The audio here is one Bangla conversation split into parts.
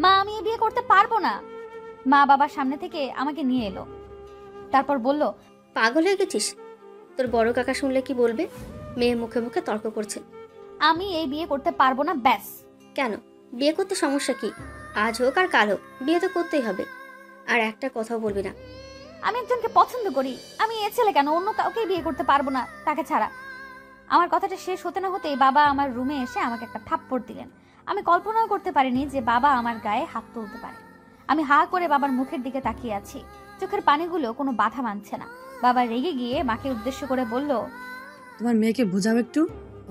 মা আমি এই বিয়ে করতে পারবো না। মা বাবার সামনে থেকে আমাকে নিয়ে এলো, তারপর বলল, পাগল হয়ে গেছিস? তোর বড় কাকা শুনলে কি বলবে? মেয়ে মুখে মুখে তর্ক করছে। আমি এই বিয়ে করতে পারবো না, ব্যাস। কেন? বিয়ে করতে সমস্যা কি? আজ হোক আর কাল হোক বিয়ে তো করতেই হবে। আর একটা কথাও বলবি না। আমি একজনকে পছন্দ করি, আমি এ ছেলে কেন অন্য কাউকে বিয়ে করতে পারবো না তাকে ছাড়া। আমার কথাটা শেষ হতে না হতেই বাবা আমার রুমে এসে আমাকে একটা থাপ্পড় দিলেন। আমি কল্পনাও করতে পারিনি যে বাবা আমার গায়ে হাত তুলতে পারে। আমি হা করে বাবার মুখের দিকে তাকিয়ে আছি, চোখের পানিগুলো কোনো বাধা মানছে না। বাবা রেগে গিয়ে মাকে উদ্দেশ্য করে বলল, তোমার মেয়েকে বোঝাও একটু,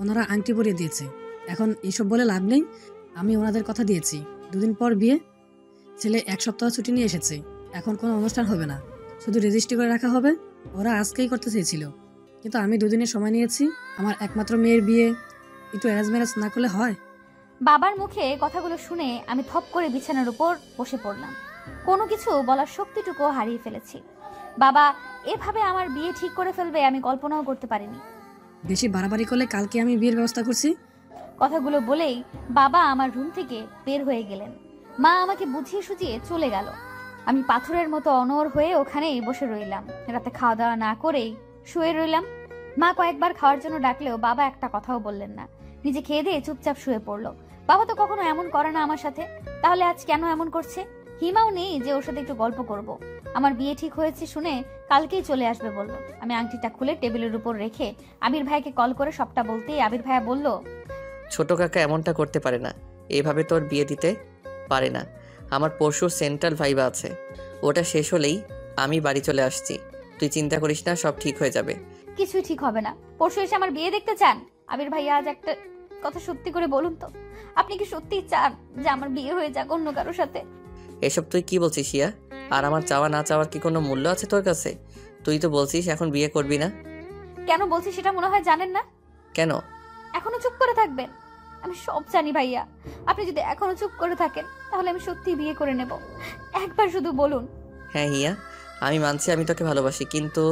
ওনারা আংটি পরিয়ে দিয়েছে, এখন এসব বলে লাভ নেই। আমি ওনাদের কথা দিয়েছি 2 দিন পর বিয়ে। ছেলে 1 সপ্তাহ ছুটি নিয়ে এসেছে, এখন কোনো অনুষ্ঠান হবে না, শুধু রেজিস্ট্রি করে রাখা হবে। ওরা আজকেই করতে চেয়েছিল, কিন্তু আমি 2 দিনের সময় নিয়েছি। আমার একমাত্র মেয়ের বিয়ে একটু অ্যারেঞ্জ ম্যারেজ না করলে হয়? বাবার মুখে কথাগুলো শুনে আমি থপ করে বিছানার উপর বসে পড়লাম। কোনো কিছু বলার শক্তিটুকু হারিয়ে ফেলেছি। বাবা এভাবে আমার বিয়ে ঠিক করে ফেলবে আমি কল্পনাও করতে পারিনি। বেশি বাড়াবাড়ি করলে কালকে আমি বিয়ের ব্যবস্থা করছি। কথাগুলো বলেই বাবা আমার রুম থেকে বের হয়ে গেলেন। মা আমাকে বুঝিয়ে সুঝিয়ে চলে গেল। আমি পাথরের মতো অনড় হয়ে ওখানেই বসে রইলাম। রাতে খাওয়া দাওয়া না করেই শুয়ে রইলাম। মা কয়েকবার খাওয়ার জন্য ডাকলেও বাবা একটা কথাও বললেন না, নিজে খেয়ে দিয়ে চুপচাপ শুয়ে পড়লো। বাবা তো কখনো এমন করে না আমার সাথে, তাহলে আজ কেন এমন করছে? হিমাও নেই যে ওর সাথে একটু গল্প করব। আমার বিয়ে ঠিক হয়েছে শুনে কালকেই চলে আসবে বলল। আমি আংটিটা খুলে টেবিলের উপর রেখে আবির ভাইকে কল করে সবটা বলতেই আবির ভাইয়া বলল, ছোট কাকা এমনটা করতে পারে না, এইভাবে তোর বিয়ে দিতে পারে না। আমার পরশু সেন্ট্রাল ভাইবা আছে, ওটা শেষ হলেই আমি বাড়ি চলে আসছি। তুই চিন্তা করিস না, সব ঠিক হয়ে যাবে। কিছুই ঠিক হবে না। পরশু এসে আমার বিয়ে দেখতে চান? আবির ভাইয়া আজ একটা কথা সত্যি করে বলুন তো, আপনি কি সত্যিই চান যে আমার বিয়ে হয়ে যাক অন্য কারোর সাথে? এসব তুই কি বলছিস ইয়া? আর আমার চাওয়া না চাওয়ার কি কোনো মূল্য আছে তোর কাছে? তুই তো বলছিস এখন বিয়ে করবি না। কেন বলছি সেটা মনে হয় জানেন না। কেন? এখনো চুপ করে থাকবেন? আমি সব জানি ভাইয়া, আপনি যদি এখনো চুপ করে থাকেন তাহলে আমি সত্যি বিয়ে করে নেব। একবার শুধু বলুন। হ্যাঁ হিয়া, আমি মানছি আমি তোকে ভালোবাসি, কিন্তু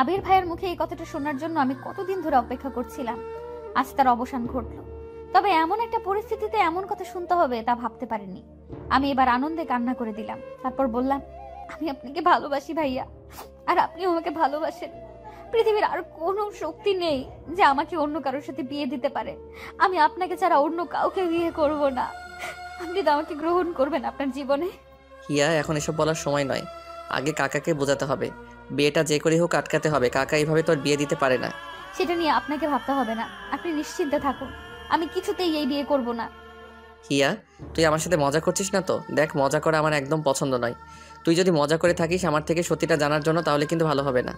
আবির ভাইয়ের মুখে এই কথাটা শোনার জন্য আমি কতদিন ধরে অপেক্ষা করছিলাম। আজ তার অবসান ঘটল, তবে এমন একটা পরিস্থিতিতে এমন কথা শুনতে হবে তা ভাবতে পারিনি। আমি এবার আনন্দে কান্না করে দিলাম। তারপর বললাম, আমি আপনাকে ভালোবাসি ভাইয়া, আর আপনিও আমাকে ভালোবাসেন। পৃথিবীর আর কোনো শক্তি নেই যে আমাকে অন্য কারোর সাথে বিয়ে দিতে পারে। আমি আপনাকে ছাড়া অন্য কাউকে বিয়ে করব না। আপনি তো আমাকে গ্রহণ করবেন আপনার জীবনে। হিয়া এখন এসব বলার সময় নয়, আগে কাকাকে বোঝাতে হবে। বিয়েটা যে করে হোক আটকাতে হবে, কাকা এইভাবে তোর বিয়ে দিতে পারে না। সেটা নিয়ে আপনাকে ভাবতে হবে না, আপনি নিশ্চিন্তে থাকুন। আমি কিছুতেই এই বিয়ে করব না। হিয়া, তুই আমার সাথে মজা করছিস না তো? দেখ, মজা করা আমার একদম পছন্দ নয়। তুই যদি মজা করে থাকিস আমার থেকে সত্যিটা জানার জন্য, তাহলে কিন্তু ভালো হবে না।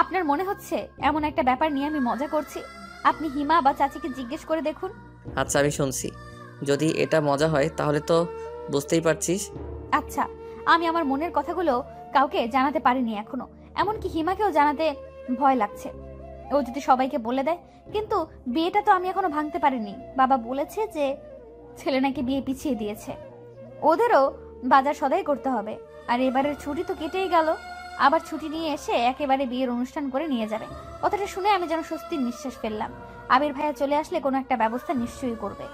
আপনার মনে হচ্ছে এমন একটা ব্যাপার নিয়ে আমি মজা করছি? আপনি হিমা বা চাচিকে জিজ্ঞেস করে দেখুন। আচ্ছা আমি শুনছি, যদি এটা মজা হয় তাহলে তো বুঝতেই পারছিস। আচ্ছা, আমি আমার মনের কথাগুলো কাউকে জানাতে পারিনি এখনো, এমনকি হিমাকেও জানাতে ভয় লাগছে। ও যদি সবাইকে বলে দেয়। কিন্তু বিয়েটা তো আমি এখনো ভাঙতে পারিনি। বাবা বলেছে যে ছেলে নাকি বিয়ে পিছিয়ে দিয়েছে, ওদেরও বাজার সদাই করতে হবে। আর এবারের ছুটি তো কেটেই গেল, আবার ছুটি নিয়ে এসে একেবারে বিয়ের অনুষ্ঠান করে নিয়ে যাবে। কথাটা শুনে আমি যেন স্বস্তির নিঃশ্বাস ফেললাম। আবির ভাইয়া চলে আসলে কোনো একটা ব্যবস্থা নিশ্চয়ই করবে।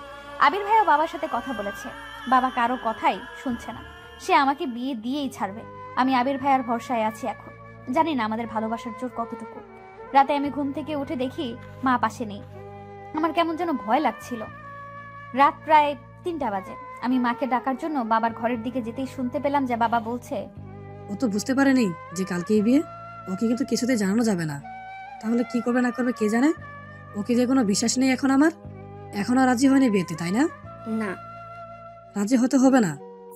আবির ভাইয়া বাবার সাথে কথা বলেছে, বাবা কারো কথাই শুনছে না, সে আমাকে বিয়ে দিয়েই ছাড়বে। আমি আবির ভাইয়ার ভরসায় আছি এখন, জানি না আমাদের ভালোবাসার জোর কতটুকু। রাতে আমি ঘুম থেকে উঠে দেখি মা পাশে নেই। আমার কেমন যেন ভয় লাগছিল। রাত প্রায় 3টা বাজে। আমি মাকে ডাকার জন্য বাবার ঘরের দিকে যেতেই শুনতে পেলাম যে বাবা বলছে, ও তো বুঝতে পারেনি যে কালকেই বিয়ে, ওকে কিন্তু কিছুতে জানানো যাবে না। তাহলে কি করবে না করবে কে জানে। ওকে যে কোনো বিশ্বাস নেই এখন আমার। এখনো রাজি হয়নি বিয়েতে, তাই না? না, রাজি হতে হবে না,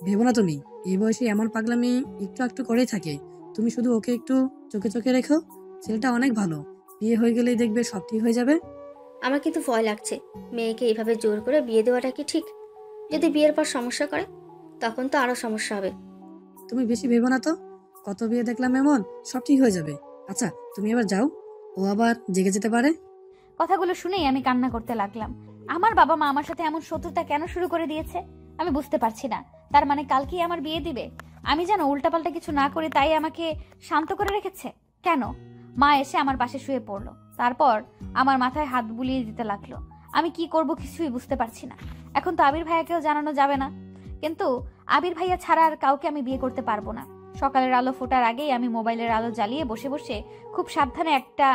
ভেবো না তুমি। এই বয়সে এমন পাগলামি একটু একটু করেই থাকে। তুমি শুধু ওকে একটু চোখে চোখে রেখো, ছেলেটা অনেক ভালো। বিয়ে হয়ে গেলেই দেখবে সব ঠিক হয়ে যাবে। আমার কিন্তু ভয় লাগছে। মেয়েকে এইভাবে জোর করে বিয়ে দেওয়াটা কি ঠিক? যদি বিয়ের পর সমস্যা করে তখন তো আরো সমস্যা হবে। তুমি বেশি ভেবো না তো, কত বিয়ে দেখলাম এমন, সব ঠিক হয়ে যাবে। আচ্ছা তুমি এবার যাও, ও আবার জেগে যেতে পারে। কথাগুলো শুনেই আমি কান্না করতে লাগলাম। আমার বাবা মা আমার সাথে এমন শত্রুতা কেন শুরু করে দিয়েছে আমি বুঝতে পারছি না। তার মানে কালকেই আমার বিয়ে দিবে? আমি যেন উল্টাপাল্টা কিছু না করি তাই আমাকে শান্ত করে রেখেছে কেন? মা এসে আমার পাশে শুয়ে পড়লো, তারপর আমার মাথায় হাত বুলিয়ে দিতে লাগলো। আমি কি করব কিছুই বুঝতে পারছি না। এখন তো আবির ভাইয়াকেও জানানো যাবে না, কিন্তু আবির ভাইয়া ছাড়া আর কাউকে আমি বিয়ে করতে পারবো না। সকালের আলো ফোটার আগেই আমি মোবাইলের আলো জ্বালিয়ে বসে বসে খুব সাবধানে একটা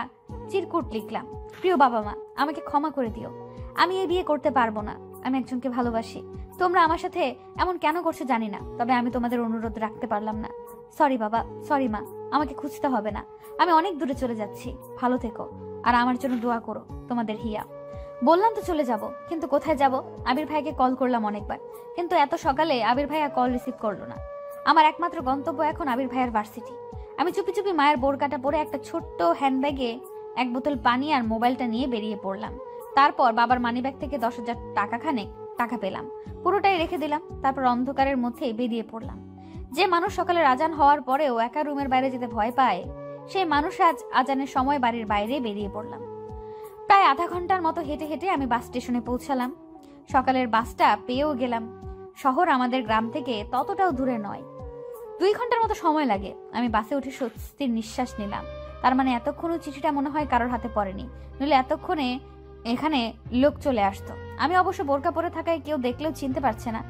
চিরকুট লিখলাম। প্রিয় বাবা মা, আমাকে ক্ষমা করে দিও। আমি এই বিয়ে করতে পারবো না। আমি একজনকে ভালোবাসি। তোমরা আমার সাথে এমন কেন করছো জানি না, তবে আমি তোমাদের অনুরোধ রাখতে পারলাম না। সরি বাবা, সরি মা, আমাকে খুঁজতে হবে না। আমি অনেক দূরে চলে যাচ্ছি। ভালো থেকো আর আমার জন্য দোয়া করো। তোমাদের হিয়া। বললাম তো চলে যাব, কিন্তু কোথায় যাব? আবির ভাইকে কল করলাম অনেকবার, কিন্তু এত সকালে আবির ভাইয়া কল রিসিভ করলো না। আমার একমাত্র গন্তব্য এখন আবির ভাইয়ের ভার্সিটি। আমি চুপি চুপি মায়ের বোরকাটা পরে একটা ছোট্ট হ্যান্ডব্যাগে এক বোতল পানি আর মোবাইলটা নিয়ে বেরিয়ে পড়লাম। তারপর বাবার মানিব্যাগ থেকে 10,000 টাকা খানেক টাকা পেলাম, পুরোটাই রেখে দিলাম। তারপর অন্ধকারের মধ্যেই বেরিয়ে পড়লাম। যে মানুষ সকালের আজান হওয়ার পরেও একা রুমের বাইরে যেতে ভয় পায়, সেই মানুষ আজ আজানের সময় বাড়ির বাইরে বেরিয়ে পড়লাম। প্রায় আধা ঘন্টার মতো হেঁটে হেঁটে আমি বাস স্টেশনে পৌঁছালাম। সকালের বাসটা পেয়েও গেলাম। শহর আমাদের গ্রাম থেকে ততটাও দূরে নয়, 2 ঘন্টার মতো সময় লাগে। আমি বাসে উঠে স্বস্তির নিঃশ্বাস নিলাম। তার মানে এতক্ষণও চিঠিটা মনে হয় কারোর হাতে পড়েনি, নইলে এতক্ষণে এখানে লোক চলে আসতো। আমি অবশ্য বোরকা পরে থাকায় কেউ দেখলেও চিনতে পারছে না।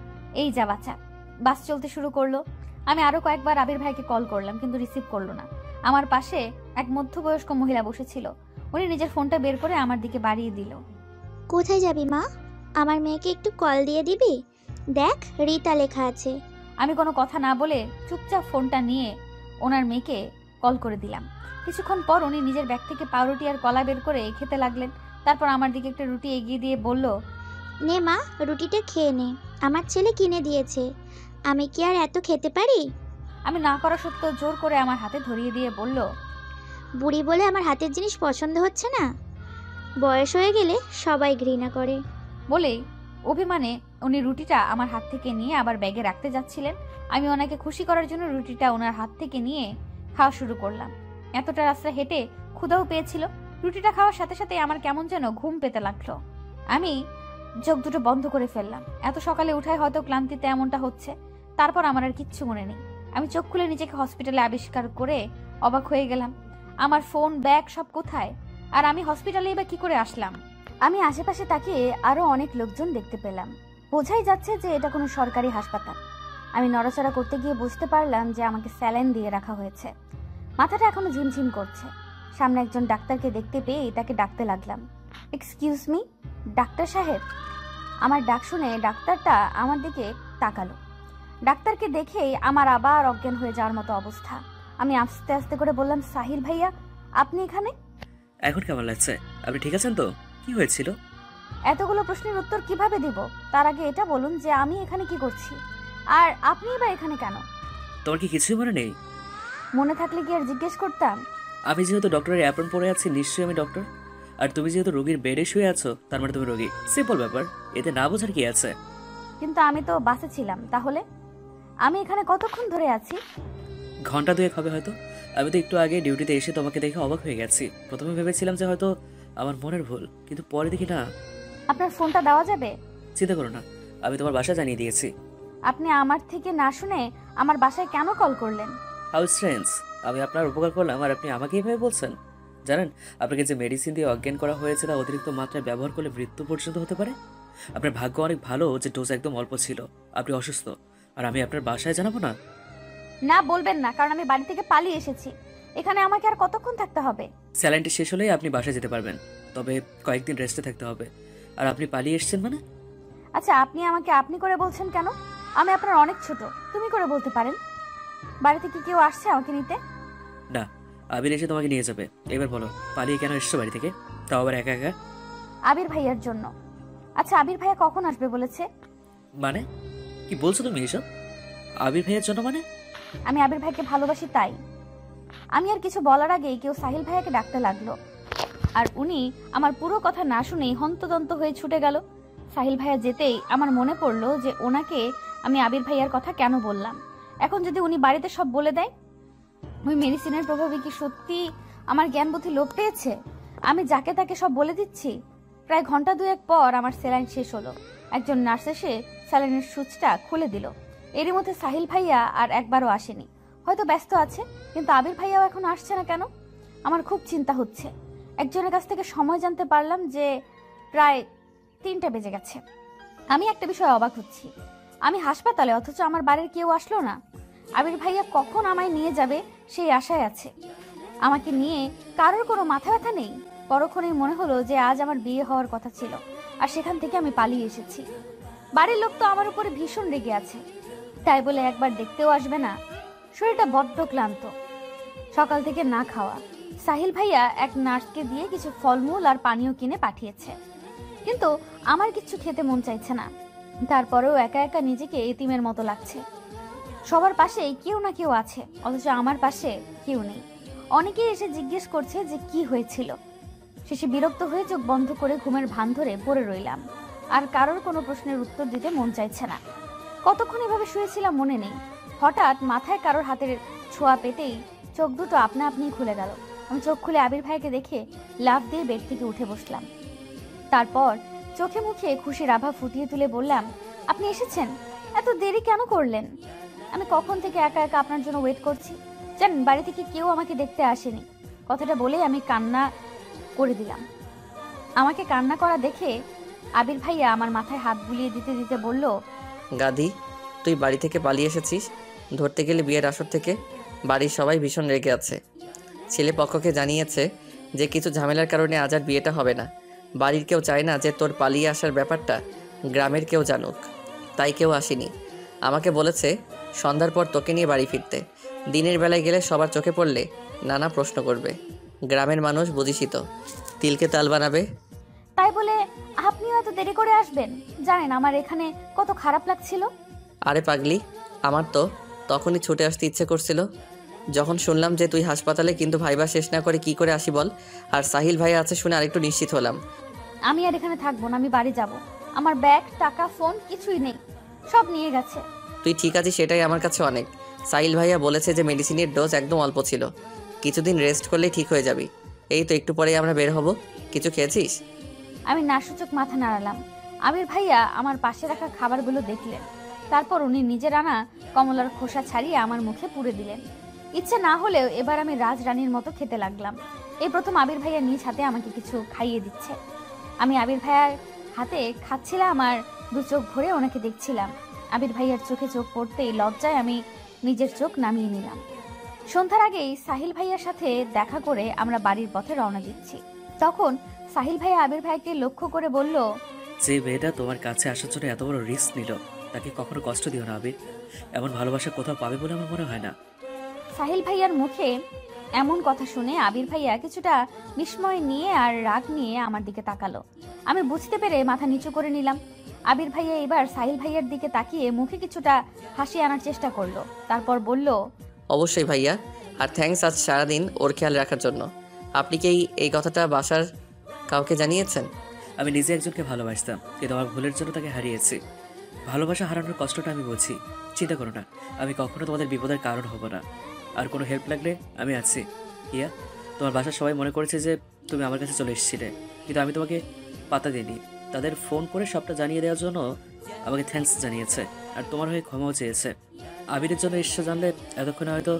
এই যা বাচ্চা। বাস চলতে শুরু করলো। আমি আরো কয়েকবার আবির ভাইকে কল করলাম, কিন্তু রিসিভ করলো না। আমার পাশে এক মধ্যবয়স্ক মহিলা বসেছিল। উনি নিজের ফোনটা বের করে আমার দিকে বাড়িয়ে দিল। কোথায় যাবি মা? আমার মেয়েকে একটু কল দিয়ে দিবি? দেখ, রিতা লেখা আছে। আমি কোনো কথা না বলে চুপচাপ ফোনটা নিয়ে ওনার মেয়েকে কল করে দিলাম। কিছুক্ষণ পর উনি নিজের ব্যাগ থেকে পাউরুটি আর কলা বের করে খেতে লাগলেন। তারপর আমার দিকে একটা রুটি এগিয়ে দিয়ে বলল, নে মা, রুটিটা খেয়ে নে, আমার ছেলে কিনে দিয়েছে। আমি কি আর এত খেতে পারি? আমি না করা সত্ত্বেও জোর করে আমার হাতে ধরিয়ে দিয়ে বলল, বুড়ি বলে আমার হাতের জিনিস পছন্দ হচ্ছে না? বয়স হয়ে গেলে সবাই ঘৃণা করে। বলেই অভিমানে উনি রুটিটা আমার হাত থেকে নিয়ে আবার ব্যাগে রাখতে যাচ্ছিলেন। আমি ওনাকে খুশি করার জন্য রুটিটা ওনার হাত থেকে নিয়ে খাওয়া শুরু করলাম। এতটা রাস্তা হেঁটে ক্ষুধাও পেয়েছিল। রুটিটা খাওয়ার সাথে সাথে আমার কেমন যেন ঘুম পেতে লাগলো। আমি চোখ দুটো বন্ধ করে ফেললাম। এত সকালে উঠায় হয়তো ক্লান্তিতে এমনটা হচ্ছে। তারপর আমার আর কিচ্ছু মনে নেই। আমি চোখ খুলে নিজেকে হসপিটালে আবিষ্কার করে অবাক হয়ে গেলাম। আমার ফোন, ব্যাগ সব কোথায়? আর আমি হসপিটালেই বা কি করে আসলাম? আমি আশেপাশে তাকিয়ে আরো অনেক লোকজন দেখতে পেলাম। বোঝাই যাচ্ছে যে এটা কোনো সরকারি হাসপাতাল। আমি নড়াচড়া করতে গিয়ে বুঝতে পারলাম যে আমাকে স্যালাইন দিয়ে রাখা হয়েছে। মাথাটা এখনো ঝিমঝিম করছে। সামনে একজন ডাক্তারকে দেখতে পেয়ে তাকে ডাকতে লাগলাম। এক্সকিউজ মি, ডাক্তার সাহেব। আমার ডাক শুনে ডাক্তারটা আমার দিকে তাকালো। ডাক্তারকে দেখেই আমার আবার অজ্ঞান হয়ে যাওয়ার মতো অবস্থা। আমি আস্তে আস্তে করে বললাম, সাহিল ভাইয়া, আপনি এখানে? এখন কেমন লাগছে? আপনি ঠিক আছেন তো? কি হয়েছিল? এতগুলো প্রশ্নের উত্তর কিভাবে দিব? তার আগে এটা বলুন যে আমি এখানে কি করছি, আর আপনি বা এখানে কেন? তোমার কি কিছুই মনে নেই? মনে থাকলে কি আর জিজ্ঞেস করতাম? আমি যেহেতু ডক্টরের অ্যাপ্রন পরে আছি, নিশ্চয়ই আমি ডক্টর। আর তুমি যেহেতু রোগীর বেডে শুয়ে আছো, তার মানে তুমি রোগী। সিম্পল ব্যাপার, এতে না বোঝার কি আছে? কিন্তু আমি তো বাসে ছিলাম। তাহলে আমি এখানে কতক্ষণ ধরে আছি? ঘন্টা 2 হবে হয়তো। আমি তো একটু আগে ডিউটিতে এসে তোমাকে দেখে অবাক হয়ে গেছি। প্রথমে ভেবেছিলাম যে হয়তো আমার মনের ভুল, কিন্তু পরে দেখি না। আপনার ফোনটা দেওয়া যাবে? চিন্তা করো না, আমি তোমার বাসা জানিয়ে দিয়েছি। আপনি আমার থেকে না শুনে আমার বাসায় কেন কল করলেন? হাউ স্ট্রেঞ্জ, আমি আপনার উপকার করলাম আর আপনি আমাকে এভাবে বলছেন? জানেন, আপনাকে যে মেডিসিন দিয়ে অজ্ঞান করা হয়েছে তা অতিরিক্ত মাত্রায় ব্যবহার করলে মৃত্যু পর্যন্ত হতে পারে। আপনার ভাগ্য অনেক ভালো যে ডোজ একদম অল্প ছিল। আপনি অসুস্থ, আর আমি আপনার বাসায় জানাবো না? না, বলবেন না, কারণ আমি বাড়ি থেকে পালিয়ে এসেছি। এখানে আমাকে আর কতক্ষণ থাকতে হবে? স্যালাইনটি শেষ হলেই আপনি বাসায় যেতে পারবেন, তবে কয়েকদিন রেস্টে থাকতে হবে। আর আপনি পালিয়ে এসেছেন মানে? আচ্ছা, আপনি আমাকে আপনি করে বলছেন কেন? আমি আপনার অনেক ছোট, তুমি করে বলতে পারেন। বাড়িতে কি কেউ আসছে আমাকে নিতে? না, আবির এসে তোমাকে নিয়ে যাবে। এবার বলো, পালিয়ে কেন এসছো বাড়ি থেকে, তাও আবার একা একা? আবির ভাইয়ার জন্য। আচ্ছা, আবির ভাইয়া কখন আসবে বলেছে? মানে কি বলছো তুমি এসব? আবির ভাইয়ের জন্য মানে? আমি আবির ভাইকে ভালোবাসি তাই। আমি আর কিছু বলার আগেই কেউ সাহিল ভাইয়াকে ডাকতে লাগলো, আর উনি আমার পুরো কথা না শুনেই হন্তদন্ত হয়ে ছুটে গেল। সাহিল ভাইয়া যেতেই আমার মনে পড়লো যে ওনাকে আমি আবির ভাইয়ার কথা কেন বললাম। এখন যদি উনি বাড়িতে সব বলে দেয়, ওই মেডিসিনের প্রভাবে কি সত্যি আমার জ্ঞান বুদ্ধি লোপ পেয়েছে? আমি যাকে তাকে সব বলে দিচ্ছি। প্রায় ঘন্টা 2 পর আমার স্যালাইন শেষ হলো। একজন নার্স এসে স্যালাইনের সুচটা খুলে দিল। এরই মধ্যে সাহিল ভাইয়া আর একবারও আসেনি। হয়তো ব্যস্ত আছে, কিন্তু আবির ভাইয়াও এখন আসছে না কেন? আমার খুব চিন্তা হচ্ছে। একজনের কাছ থেকে সময় জানতে পারলাম যে প্রায় 3টা বেজে গেছে। আমি একটা বিষয়ে অবাক হচ্ছি। আমি হাসপাতালে, অথচ আমার বাড়ির কেউ আসলো না। আবির ভাইয়া কখন আমায় নিয়ে যাবে সেই আশায় আছে। আমাকে নিয়ে কারোর কোনো মাথা ব্যথা নেই। পরক্ষণেই মনে হলো যে আজ আমার বিয়ে হওয়ার কথা ছিল, আর সেখান থেকে আমি পালিয়ে এসেছি। বাড়ির লোক তো আমার উপরে ভীষণ রেগে আছে, তাই বলে একবার দেখতেও আসবে না। শরীরটা বড্ড ক্লান্ত, সকাল থেকে না খাওয়া। সাহিল ভাইয়া এক নার্সকে দিয়ে কিছু ফলমূল আর পানীয় কিনে পাঠিয়েছে, কিন্তু আমার কিছু খেতে মন চাইছে না। তারপরেও একা একা নিজেকে এতিমের মতো লাগছে। সবার পাশেই কেউ না কেউ আছে, অথচ আমার পাশে কেউ নেই। অনেকেই এসে জিজ্ঞেস করছে যে কি হয়েছিল। শেষে বিরক্ত হয়ে চোখ বন্ধ করে ঘুমের ভান ধরে পড়ে রইলাম। আর কারোর কোনো প্রশ্নের উত্তর দিতে মন চাইছে না। কতক্ষণ এভাবে শুয়েছিলাম মনে নেই। হঠাৎ মাথায় কারোর হাতের ছোঁয়া পেতেই চোখ দুটো আপনা আপনি খুলে গেল। আমি চোখ খুলে আবির ভাইকে দেখে লাফ দিয়ে বেড থেকে উঠে বসলাম। তারপর চোখে মুখে খুশির আভা ফুটিয়ে তুলে বললাম, আপনি এসেছেন? এত দেরি কেন করলেন? আমি কখন থেকে একা একা আপনার জন্য ওয়েট করছি। জানেন, বাড়ি থেকে কেউ আমাকে দেখতে আসেনি। কথাটা বলেই আমি কান্না করে দিলাম। আমাকে কান্না করা দেখে আবির ভাইয়া আমার মাথায় হাত বুলিয়ে দিতে দিতে বলল, গাধি, তুই বাড়ি থেকে পালিয়ে এসেছিস। ধরতে গেলে বিয়ের আসর থেকে বাড়ির সবাই ভীষণ রেগে আছে। ছেলে পক্ষকে জানিয়েছে যে কিছু ঝামেলার কারণে আজ আর বিয়েটা হবে না। বাড়ির কেউ চায় না যে তোর পালিয়ে আসার ব্যাপারটা গ্রামের কেউ জানুক, তাই কেউ আসেনি। আমাকে বলেছে সন্ধ্যার পর তোকে নিয়ে বাড়ি ফিরতে। দিনের বেলায় গেলে সবার চোখে পড়লে নানা প্রশ্ন করবে। গ্রামের মানুষ বুঝিসই তো, তিলকে তাল বানাবে। তাই বলে আপনিও এত দেরি করে আসবেন? জানেন আমার এখানে কত খারাপ লাগছিল। আরে পাগলি, আমার তো তখনই ছুটে আসতে ইচ্ছে করছিল যখন শুনলাম যে তুই হাসপাতালে, কিন্তু ভাইবা শেষ না করে কি করে আসি বল। আর সাহিল ভাই আছে শুনে আরেকটু নিশ্চিত হলাম। আমি আর এখানে থাকবো না, আমি বাড়ি যাব। আমার ব্যাগ, টাকা, ফোন কিছুই নেই, সব নিয়ে গেছে। তুই ঠিক আছিস সেটাই আমার কাছে অনেক। সাহিল ভাইয়া বলেছে যে মেডিসিনের ডোজ একদম অল্প ছিল, কিছুদিন রেস্ট করলেই ঠিক হয়ে যাবি। এই তো একটু পরেই আমরা বের হব। কিছু খেয়েছিস? আমি নাসূচক মাথা নাড়ালাম। আবির ভাইয়া আমার পাশে রাখা খাবারগুলো দেখলেন। তারপর উনি নিজের আনা কমলার খোসা ছাড়িয়ে আমার মুখে পুরে দিলেন। ইচ্ছে না হলেও এবার আমি রাজরানীর মতো খেতে লাগলাম। এই প্রথম আবির ভাইয়া নিজ হাতে আমাকে কিছু খাইয়ে দিচ্ছে। আমি আবির ভাইয়ার হাতে খাচ্ছিলাম আর দু চোখ ভরে ওনাকে দেখছিলাম। আবির ভাইয়ার চোখে চোখ পড়তেই লজ্জায় আমি নিজের চোখ নামিয়ে নিলাম। সন্ধ্যার আগেই সাহিল ভাইয়ার সাথে দেখা করে আমরা বাড়ির পথে রওনা দিচ্ছি। তখন সাহিল ভাইয়া আবির ভাইকে লক্ষ্য করে বলল, যে মেয়েটা তোমার কাছে আসার জন্য এত বড় রিস্ক নিল, তাকে কখনো কষ্ট দিও না আবির। এমন ভালোবাসা কোথাও পাবে বলে আমার মনে হয় না। সাহিল ভাইয়ার মুখে এমন কথা শুনে আবির ভাইয়া কিছুটা বিস্ময় নিয়ে আর রাগ নিয়ে আমার দিকে তাকালো। আমি বুঝতে পেরে মাথা নিচু করে নিলাম। আবির ভাইয়া এবার সাহিল ভাইয়ার দিকে তাকিয়ে মুখে কিছুটা হাসি আনার চেষ্টা করলো। তারপর বলল, অবশ্যই ভাইয়া, আর থ্যাঙ্কস আজ সারাদিন ওর খেয়াল রাখার জন্য। আপনি কি এই কথাটা বাসার কাউকে জানিয়েছেন? আমি নিজে একজনকে ভালোবাসতাম, কিন্তু আমার ভুলের জন্য তাকে হারিয়েছি। ভালোবাসা হারানোর কষ্টটা আমি বুঝি। চিন্তা করো না, আমি কখনো তোমাদের বিপদের কারণ হব না। আর কোনো হেল্প লাগলে আমি আছি। ইয়া, তোমার বাসার সবাই মনে করেছে যে তুমি আমার কাছে চলে এসেছিলে, কিন্তু আমি তোমাকে পাতা দিইনি। তাদের ফোন করে সবটা জানিয়ে দেওয়ার জন্য আমাকে থ্যাঙ্কস জানিয়েছে, আর তোমার হয়ে ক্ষমাও চেয়েছে। আবিরের জন্য এসে জানলে এতক্ষণে হয়তো।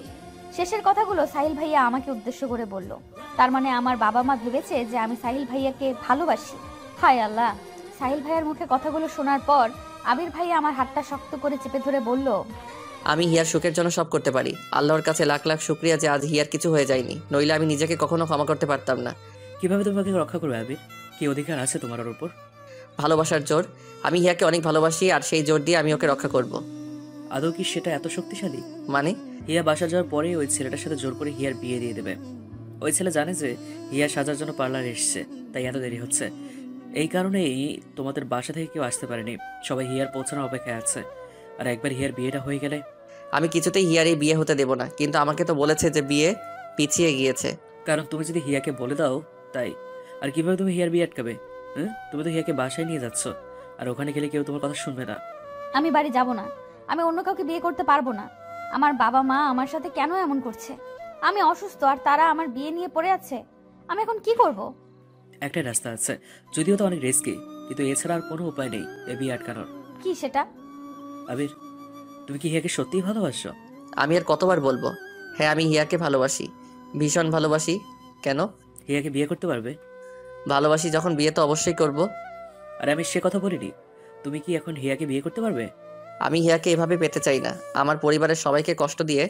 শেষের কথাগুলো সাহিল ভাইয়া আমাকে উদ্দেশ্য করে বলল। তার মানে আমার বাবা মা ভেবেছে যে আমি সাহিল ভাইয়াকে ভালোবাসি। হায় আল্লাহ! সাহিল ভাইয়ার মুখে কথাগুলো শোনার পর আবির ভাইয়া আমার হাতটা শক্ত করে চেপে ধরে বলল, আমি হিয়ার সুখের জন্য সব করতে পারি। আল্লাহর কাছে লাখ লাখ শুক্রিয়া যে আজ হিয়ার কিছু হয়ে যায়নি, নইলে আমি নিজেকে কখনো ক্ষমা করতে পারতাম না। কিভাবে তোমাকে রক্ষা করবে আবির? কি অধিকার আছে তোমার ওর উপর? ভালোবাসার জোর। আমি হিয়াকে অনেক ভালোবাসি, আর সেই জোর দিয়ে আমি ওকে রক্ষা করব। আদৌ কি সেটা এত শক্তিশালী? মানে? হিয়া বাসা যাওয়ার পরেই ওই ছেলেটার সাথে জোর করে হিয়ার বিয়ে দিয়ে দেবে। ওই ছেলে জানে যে হিয়া সাজার জন্য পার্লারে এসছে, তাই এত দেরি হচ্ছে। এই কারণেই তোমাদের বাসা থেকে কেউ আসতে পারেনি, সবাই হিয়ার পৌঁছানোর অপেক্ষায় আছে। আর একবার হিয়ার বিয়েটা হয়ে গেলে। আমি কিছুতেই হিয়ার এই বিয়ে হতে দেব না, কিন্তু আমাকে তো বলেছে যে বিয়ে পিছিয়ে গিয়েছে। কারণ তুমি যদি হিয়াকে বলে দাও তাই। আর কিভাবে তুমি হিয়ার বিয়ে আটকাবে? তুমি তো হিয়াকে বাসায় নিয়ে যাচ্ছ, আর ওখানে গেলে কেউ তোমার কথা শুনবে না। আমি বাড়ি যাব না। আমি অন্য কাউকে বিয়ে করতে পারবো না। আমার বাবা মা আমার সাথে কেন এমন করছে? আমি অসুস্থ আর তারা আমার বিয়ে নিয়ে পড়ে আছে। আমি এখন কি করব? একটাই রাস্তা আছে, যদিও তো অনেক রিস্কি, কিন্তু এছাড়া আর কোনো উপায় নেই এই বিয়ে আটকানোর। কি সেটা? আবির, তুমি কি হিয়াকে সত্যিই ভালোবাসো? আমি আর কতবার বলবো? হ্যাঁ, আমি হিয়াকে ভালোবাসি, ভীষণ ভালোবাসি। কেন? হিয়াকে বিয়ে করতে পারবে? ভালোবাসি যখন বিয়ে তো অবশ্যই করব। আর আমি সে কথা বলিনি। তুমি কি এখন হিয়াকে বিয়ে করতে পারবে? আমি হিয়াকে এভাবে পেতে চাই না। আমার পরিবারের সবাইকে কষ্ট দিয়ে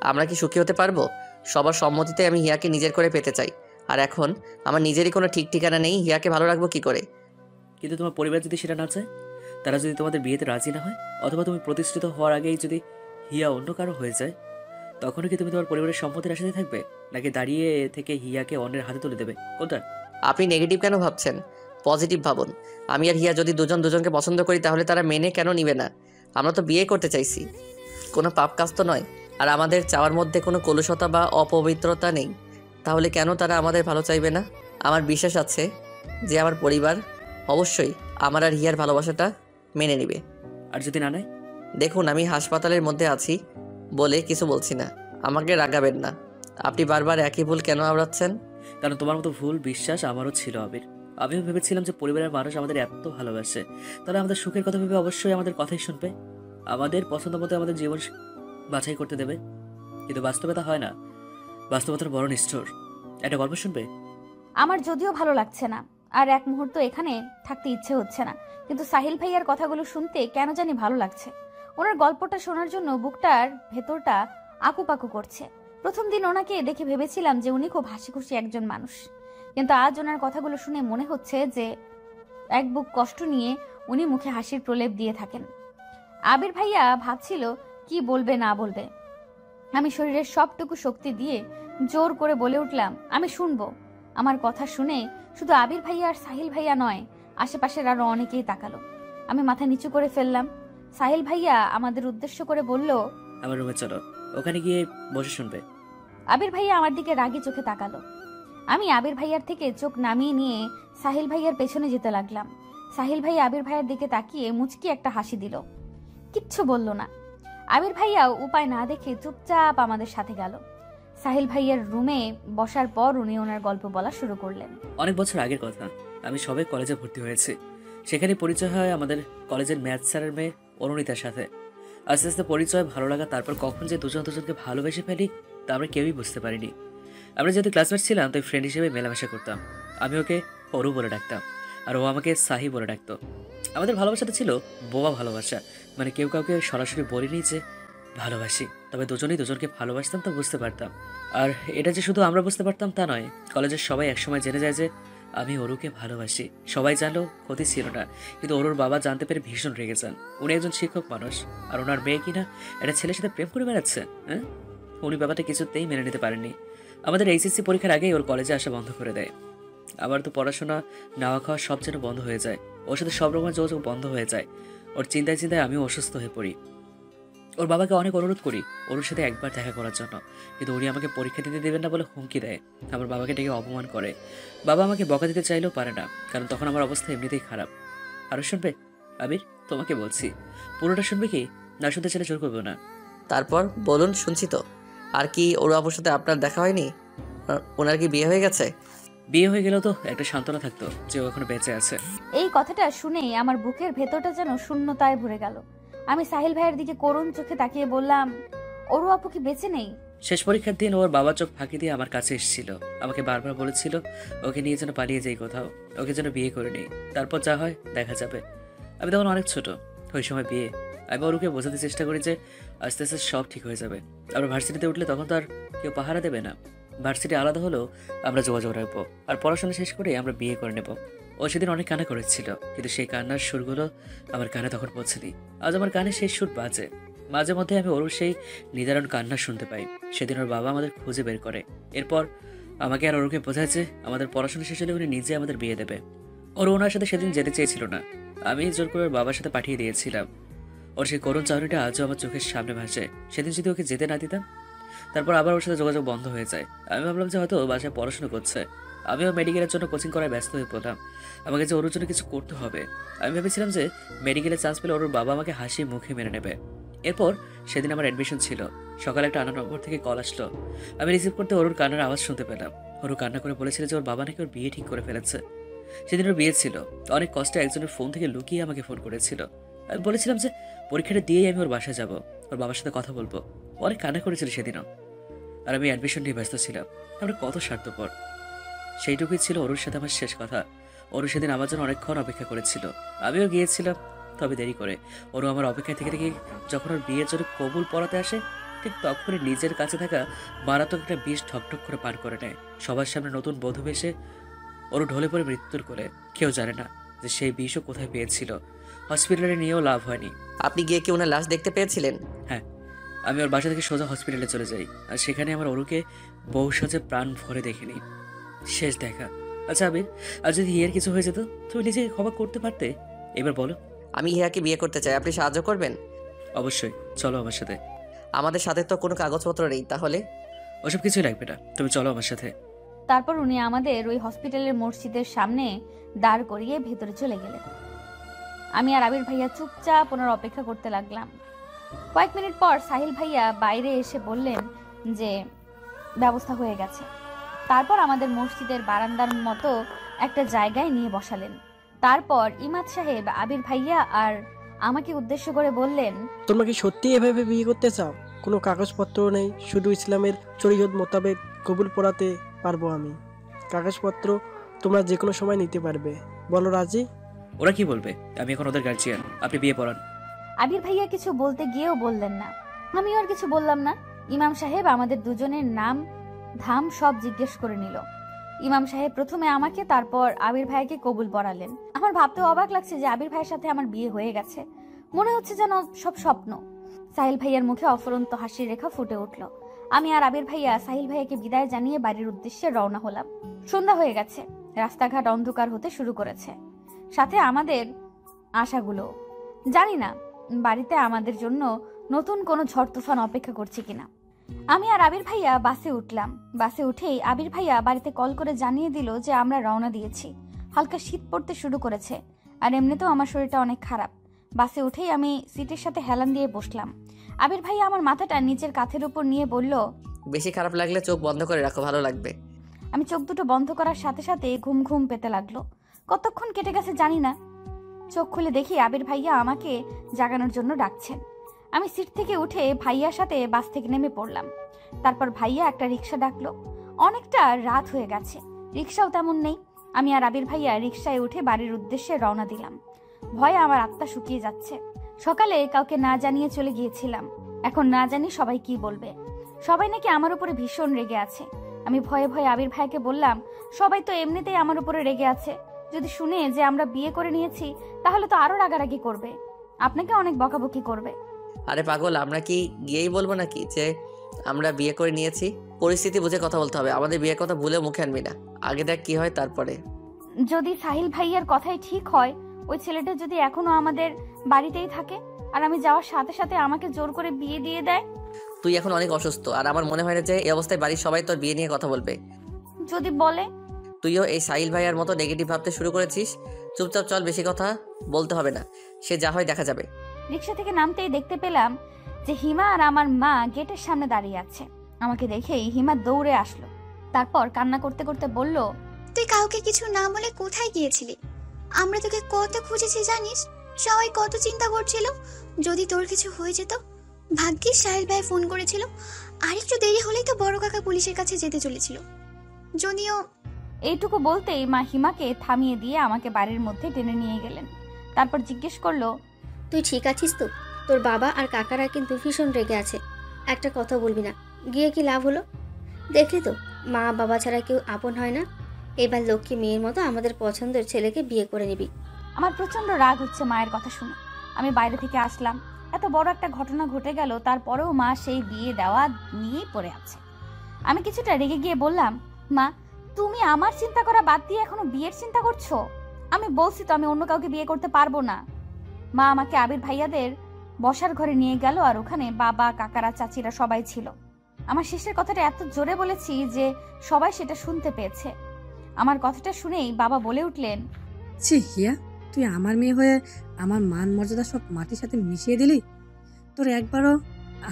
আমরা কি সুখী হতে পারবো? সবার সম্মতিতে আমি হিয়াকে নিজের করে পেতে চাই। আর এখন আমার নিজেরই কোনো ঠিক ঠিকানা নেই, হিয়াকে ভালো রাখবো কি করে? কিন্তু তোমার পরিবার যদি সেটা না চায়, তারা যদি তোমাদের বিয়েতে রাজি না হয়, অথবা তুমি প্রতিষ্ঠিত হওয়ার আগেই যদি হিয়া অন্য কারো হয়ে যায়, তখনও কি তুমি তোমার পরিবারের সম্মতির আশাতে থাকবে, নাকি দাঁড়িয়ে থেকে হিয়াকে অন্যের হাতে তুলে দেবে? কোনটা? আপনি নেগেটিভ কেন ভাবছেন? পজিটিভ ভাবুন। আমি আর হিয়া যদি দুজন দুজনকে পছন্দ করি তাহলে তারা মেনে কেন নিবে না? আমরা তো বিয়ে করতে চাইছি, কোনো পাপ কাজ তো নয়। আর আমাদের চাওয়ার মধ্যে কোনো কলুষতা বা অপবিত্রতা নেই। তাহলে কেন তারা আমাদের ভালো চাইবে না? আমার বিশ্বাস আছে যে আমার পরিবার অবশ্যই আমার আর হিয়ার ভালোবাসাটা মেনে নেবে। আর যদি না নেয়? দেখুন, আমি হাসপাতালের মধ্যে আছি বলে কিছু বলছি না, আমাকে রাগাবেন না। আপনি বারবার একই ভুল কেন আওড়াচ্ছেন? কারণ তোমার মতো ভুল বিশ্বাস আমারও ছিল, আবির। আমিও ভেবেছিলাম যে পরিবারের মানুষ আমাদের এত ভালোবাসে, তাহলে আমাদের সুখের কথা ভেবে অবশ্যই আমাদের কথাই শুনবে, আমাদের পছন্দ মতো আমাদের জীবন বাছাই করতে দেবে। কিন্তু বাস্তবতা হয় না, বাস্তবতার বড় নিষ্ঠুর। একটা গল্প শুনবে? আমার যদিও ভালো লাগছে না, আর এক মুহূর্ত এখানে থাকতে ইচ্ছে হচ্ছে না, কিন্তু সাহিল ভাইয়ার কথাগুলো শুনতে কেন জানি ভালো লাগছে। ওনার গল্পটা শোনার জন্য বুকটার ভেতরটা আকুপাকু করছে। প্রথম দিন ওনাকে দেখে ভেবেছিলাম যে উনি খুব হাসি খুশি একজন মানুষ, কিন্তু আজ ওনার কথাগুলো শুনে মনে হচ্ছে যে এক বুক কষ্ট নিয়ে উনি মুখে হাসির প্রলেপ দিয়ে থাকেন। আবির ভাইয়া ভাবছিল কি বলবে না বলবে। আমি শরীরের সবটুকু শক্তি দিয়ে জোর করে বলে উঠলাম, আমি শুনবো। আমার কথা শুনে শুধু আবির ভাইয়া আর সাহিল ভাইয়া নয়, আশেপাশের আরো অনেকেই তাকালো। আমি মাথা নিচু করে ফেললাম। সাহিল ভাইয়া আমাদের উদ্দেশ্য করে বলল, আমার রুমে চলো, ওখানে গিয়ে বসে শুনবে। আবির ভাইয়া আমার দিকে রাগি চোখে তাকালো। আমি আবির ভাইয়ার থেকে চোখ নামিয়ে নিয়ে সাহিল ভাইয়ার পেছনে যেতে লাগলাম। সাহিল ভাইয়া আবির ভাইয়ার দিকে তাকিয়ে মুচকি একটা হাসি দিল, কিচ্ছু বলল না। আবির ভাইয়াও উপায় না দেখে চুপচাপ আমাদের সাথে গেল। সাহিল ভাইয়ার রুমে বসার পর উনি ওনার গল্প বলা শুরু করলেন। অনেক বছর আগের কথা, আমি সবে কলেজে ভর্তি হয়েছি। সেখানে পরিচয় হয় আমাদের কলেজের ম্যাথ স্যারের মেয়ে অরুণিতার সাথে। আস্তে আস্তে পরিচয়, ভালো লাগা, তারপর কখন যে দুজন দুজনকে ভালোবেসে ফেলি তা আমরা কেউই বুঝতে পারিনি। আমরা যেহেতু ক্লাসমেট ছিলাম তাই ফ্রেন্ড হিসেবে মেলামেশা করতাম। আমি ওকে অরু বলে ডাকতাম, আর ও আমাকে সাহি বলে ডাকতো। আমাদের ভালোবাসাটা ছিল বোবা ভালোবাসা, মানে কেউ কাউকে সরাসরি বলিনি যে ভালোবাসি, তবে দুজনেই দুজনকে ভালোবাসতাম তা বুঝতে পারতাম। আর এটা যে শুধু আমরা বুঝতে পারতাম তা নয়, কলেজের সবাই একসময় জেনে যায় যে আমি অরুকে ভালোবাসি। সবাই জানলেও ক্ষতি ছিল না, কিন্তু অরুর বাবা জানতে পেরে ভীষণ রেগে যান। উনি একজন শিক্ষক মানুষ, আর ওনার মেয়ে কিনা একটা ছেলের সাথে প্রেম করে বেড়াচ্ছে। হ্যাঁ, উনি ব্যাপারটা কিছুতেই মেনে নিতে পারেননি। আমাদের এইচএসসি পরীক্ষার আগেই ওর কলেজে আসা বন্ধ করে দেয়। আবার তো পড়াশোনা, নাওয়া খাওয়া সব যেন বন্ধ হয়ে যায়। ওর সাথে সব রকমের যোগাযোগ বন্ধ হয়ে যায়। ওর চিন্তায় চিন্তায় আমিও অসুস্থ হয়ে পড়ি। ওর বাবাকে অনেক অনুরোধ করি ওর সাথে একবার দেখা করার জন্য, কিন্তু উনি আমাকে পরীক্ষা দিতে দেবেন না বলে হুমকি দেয়। আমার বাবাকে ডেকে অপমান করে। বাবা আমাকে বকা দিতে চাইলেও পারে না, কারণ তখন আমার অবস্থা এমনিতেই খারাপ। আরও শুনবে আবির? তোমাকে বলছি, পুরোটা শুনবে কি? না শুনতে চাইলে জোর করবো না। তারপর বলুন, শুনছি তো। আর কি ওর আপুর সাথে আপনার দেখা হয়নি? ওনার কি বিয়ে হয়ে গেছে? বিয়ে হয়ে গেলেও তো একটা সান্ত্বনা থাকতো যে ও এখনো বেঁচে আছে। এই কথাটা শুনেই আমার বুকের ভেতরটা যেন শূন্যতায় ভরে গেল। আমি সাহিল ভাইয়ের দিকে করুণ চোখে তাকিয়ে বললাম, অরু আপু কি বেঁচে নেই? শেষ পরীক্ষার দিন ওর বাবা চোখ ফাঁকি দিয়ে আমার কাছে এসেছিল। আমাকে বারবার বলেছিল ওকে নিয়ে যেন পালিয়ে যাই কোথাও, ওকে যেন বিয়ে করে নিই, তারপর যা হয় দেখা যাবে। আমি তখন অনেক ছোট, ওই সময় বিয়ে। আমি ওরকে বোঝাতে চেষ্টা করি যে আস্তে আস্তে সব ঠিক হয়ে যাবে। আমরা ভার্সিটিতে উঠলে তখন তো আর কেউ পাহারা দেবে না। ভার্সিটি আলাদা হলেও আমরা যোগাযোগ রাখবো, আর পড়াশোনা শেষ করে আমরা বিয়ে করে নেব। ও সেদিন অনেক কান্না করেছিল, কিন্তু সেই কান্নার সুরগুলো আমার কানে তখন পৌঁছেনি। আজ আমার কানে সেই সুর বাজে। মাঝে মধ্যে আমি ওর সেই নিদারুণ কান্না শুনতে পাই। সেদিন ওর বাবা আমাদের খুঁজে বের করে। এরপর আমাকে আর ওরকে বোঝায় যে আমাদের পড়াশোনা শেষ হলে উনি নিজে আমাদের বিয়ে দেবে। ওর ওনার সাথে সেদিন যেতে চেয়েছিল না, আমি জোর করে ওর বাবার সাথে পাঠিয়ে দিয়েছিলাম। ওর সেই করুণ চাহনিটা আজও আমার চোখের সামনে ভাসে। সেদিন যদি ওকে যেতে না দিতাম, তারপর আবার ওর সাথে যোগাযোগ বন্ধ হয়ে যায়। আমি ভাবলাম যে হয়তো বাসায় পড়াশোনা করছে। আমিও মেডিকেলের জন্য কোচিং করায় ব্যস্ত হয়ে পড়লাম। আমাকে যে ওর জন্য কিছু করতে হবে। আমি ভেবেছিলাম যে মেডিকেলে চান্স পেলে ওর বাবা আমাকে হাসি মুখে মেনে নেবে। এরপর সেদিন আমার অ্যাডমিশন ছিল। সকালে একটা আনা নম্বর থেকে কল আসলো। আমি রিসিভ করতে ওর কান্নার আওয়াজ শুনতে পেলাম। ওর কান্না করে বলেছিল যে ওর বাবা নাকি ওর বিয়ে ঠিক করে ফেলেছে। সেদিন ওর বিয়ে ছিল। অনেক কষ্টে একজনের ফোন থেকে লুকিয়ে আমাকে ফোন করেছিল। আমি বলেছিলাম যে পরীক্ষাটা দিয়েই আমি ওর বাসায় যাব, ওর বাবার সাথে কথা বলবো। অনেক কান্না করেছিল সেদিনও। আর আমি অ্যাডমিশন নিয়ে ব্যস্ত ছিলাম। আমরা কত স্বার্থপর। সেইটুকুই ছিল ওর সাথে আমার শেষ কথা। ওর সেদিন আমার জন্য অনেকক্ষণ অপেক্ষা করেছিল। আমিও গিয়েছিলাম। তবে দেরি করে। ওরও আমার অপেক্ষায় থেকে থেকে যখন ওর বিয়ের জন্য কবুল পড়াতে আসে, ঠিক তখনই নিজের কাছে থাকা মারাত্মক একটা বিষ ঠকঠক করে পার করে নেয়। সবার সামনে নতুন বধূ বেশে ওরও ঢলে পড়ে মৃত্যুর কোলে। কেউ জানে না যে সেই বিষও কোথায় পেয়েছিল। হসপিটালে নিয়েও লাভ হয়নি। আপনি গিয়ে কি ওনার লাশ দেখতে পেয়েছিলেন? হ্যাঁ, আমি ওর বাসা থেকে সোজা হসপিটালে চলে যাই, আর সেখানে আমার অরুকে বউ সাজে প্রাণ ভরে দেখিনি। শেষ দেখা। আচ্ছা আবির, আর যদি হিয়ার কিছু হয়ে যেত, তুমি নিজেকে ক্ষমা করতে পারতে? এবার বলো। আমি হিয়াকে বিয়ে করতে চাই, আপনি সাহায্য করবেন? অবশ্যই, চলো আমার সাথে। আমাদের সাথে তো কোনো কাগজপত্র নেই, তাহলে? ওসব কিছুই লাগবে না, তুমি চলো আমার সাথে। তারপর উনি আমাদের ওই হসপিটালের মসজিদের সামনে দাঁড় করিয়ে ভেতরে চলে গেলেন। আমি আর আবির ভাইয়া চুপচাপ ওনার অপেক্ষা করতে লাগলাম। কয়েক মিনিট পর সাহিল ভাইয়া বাইরে এসে বললেন যে ব্যবস্থা হয়ে গেছে। তারপর আমাদের মসজিদের বারান্দার মতো একটা জায়গায় নিয়ে বসালেন। তারপর ইমাদ সাহেব আবির ভাইয়া আর আমাকে উদ্দেশ্য করে বললেন, তোমরা কি সত্যি এভাবে বিয়ে করতে চাও? কোনো কাগজপত্র নেই, শুধু ইসলামের শরীয়ত মোতাবেক কবুল পড়াতে পারবো আমি। কাগজপত্র তোমরা যে কোনো সময় নিতে পারবে। বলো রাজি? ওরা কি বলবে? আমি এখন ওদের গার্জিয়ান, আপনি বিয়ে পড়ান। আবির ভাইয়া কিছু বলতে গিয়েও বললেন না, আমিও আর কিছু বললাম না। ইমাম সাহেব আমাদের দুজনের নাম ধাম সব জিজ্ঞেস করে নিল। ইমাম সাহেব প্রথমে আমাকে, তারপর আবির ভাইকে কবুল পড়ালেন। আমার ভাবতে অবাক লাগছে যে আবির ভাইয়ের সাথে আমার বিয়ে হয়ে গেছে। মনে হচ্ছে যেন সব স্বপ্ন। সাহিল ভাইয়ার মুখে অফুরন্ত হাসির রেখা ফুটে উঠল। আমি আর আবির ভাইয়া সাহিল ভাইয়াকে বিদায় জানিয়ে বাড়ির উদ্দেশ্যে রওনা হলাম। সন্ধ্যা হয়ে গেছে, রাস্তাঘাট অন্ধকার হতে শুরু করেছে, সাথে আমাদের আশাগুলো। জানি না বাড়িতে আমাদের জন্য নতুন কোনো ঝড় তুফান অপেক্ষা করছে কিনা। আমি আর আবির ভাইয়া বাসে উঠলাম। বাসে উঠেই আবির ভাইয়া বাড়িতে কল করে জানিয়ে দিল যে আমরা রওনা দিয়েছি। হালকা শীত পড়তে শুরু করেছে, আর এমনিতেও আমার শরীরটা অনেক খারাপ। বাসে উঠেই আমি সিটের সাথে হেলান দিয়ে বসলাম। আবির ভাইয়া আমার মাথাটা নিচের কাঁধের উপর নিয়ে বলল, বেশি খারাপ লাগলে চোখ বন্ধ করে রাখো, ভালো লাগবে। আমি চোখ দুটো বন্ধ করার সাথে সাথে ঘুম ঘুম পেতে লাগলো। কতক্ষণ কেটে গেছে জানি না। চোখ খুলে দেখি আবির ভাইয়া আমাকে জাগানোর জন্য ডাকছেন। আমি সিট থেকে উঠে ভাইয়ার সাথে বাস থেকে নেমে পড়লাম। তারপর ভাইয়া একটা রিক্সা ডাকলো। অনেকটা রাত হয়ে গেছে, রিক্সাও তেমন নেই। আমি আর আবির ভাইয়া রিক্সায় উঠে বাড়ির উদ্দেশ্যে রওনা দিলাম। ভয়ে আমার আত্মা শুকিয়ে যাচ্ছে। সকালে কাউকে না জানিয়ে চলে গিয়েছিলাম, এখন না জানি সবাই কি বলবে। সবাই নাকি আমার উপরে ভীষণ রেগে আছে। আমি ভয়ে ভয়ে আবির ভাইকে বললাম, সবাই তো এমনিতেই আমার উপরে রেগে আছে, যদি শুনে যে আমরা বিয়ে করে নিয়েছি তাহলে তো আরো রাগারাগি করবে, আপনাকে অনেক বকাবকি করবে। আরে পাগল, আমরা কি গিয়েই বলবো নাকি যে আমরা বিয়ে করে নিয়েছি? পরিস্থিতি বুঝে কথা বলতে হবে, আমাদের বিয়ের কথা ভুলে মুখে আনবি না। আগে দেখ কি হয়, তারপরে। যদি সাহিল ভাইয়ার কথাই ঠিক হয়, ওই ছেলেটা যদি এখনো আমাদের বাড়িতেই থাকে আর আমি যাওয়ার সাথে সাথে আমাকে জোর করে বিয়ে দিয়ে দেয়। তুই এখন অনেক অসুস্থ, আর আমার মনে হয় না যে এই অবস্থায় বাড়ির সবাই তোর বিয়ে নিয়ে কথা বলবে। যদি বলে? তুইও এই সাহিল ভাইয়ার মতো নেগেটিভ ভাবতে শুরু করেছিস। চুপচাপ চল, বেশি কথা বলতে হবে না, সে যা হয় দেখা যাবে। রিক্সা থেকে নামতেই দেখতে পেলাম যে হিমা আর আমার মা গেটের সামনে দাঁড়িয়ে আছে। আমাকে দেখেই হিমা দৌড়ে আসলো, তারপর কান্না করতে করতে বলল, তুই কাউকে কিছু না বলে কোথায় গিয়েছিলি? আমরা তোকে কত খুঁজেছি জানিস? সবাই কত চিন্তা করছিল যদি তোর কিছু হয়ে যেত। ভাগ্যিস সাহিল ভাই ফোন করেছিল, আর একটু দেরি হলেই তো বড় কাকা পুলিশের কাছে যেতে চলেছিল। যদিও এইটুকু বলতেই মা হিমাকে থামিয়ে দিয়ে আমাকে বাড়ির মধ্যে টেনে নিয়ে গেলেন। তারপর জিজ্ঞেস করলো, তুই ঠিক আছিস তো? তোর বাবা আর কাকারা কিন্তু ভীষণ রেগে আছে। একটা কথা বলবি না, গিয়ে কি লাভ হলো? দেখলি তো, মা বাবা ছাড়া কেউ আপন হয় না। এবার লক্ষ্মী মেয়ের মতো আমাদের পছন্দের ছেলেকে বিয়ে করে নিবি। আমার প্রচন্ড রাগ হচ্ছে মায়ের কথা শুনে। আমি বাইরে থেকে আসলাম, এত বড় একটা ঘটনা ঘটে গেল, তারপরেও মা সেই বিয়ে দেওয়া নিয়েই পড়ে আছে। আমি কিছুটা রেগে গিয়ে বললাম, মা তুমি আমার চিন্তা করা বাদ দিয়ে এখনো বিয়ের চিন্তা করছো? আমি বলছি তো আমি অন্য কাউকে বিয়ে করতে পারবো না। মা আমাকে আবির ভাইয়াদের বসার ঘরে নিয়ে গেল, আর ওখানে বাবা কাকারা চাচিরা সবাই ছিল। আমার শেষের কথাটা এত জোরে বলেছি যে সবাই সেটা শুনতে পেয়েছে। আমার কথাটা শুনেই বাবা বলে উঠলেন, ছি হিয়া, তুই আমার মেয়ে হয়ে আমার মান মর্যাদা সব মাটির সাথে মিশিয়ে দিলি। তোর একবারও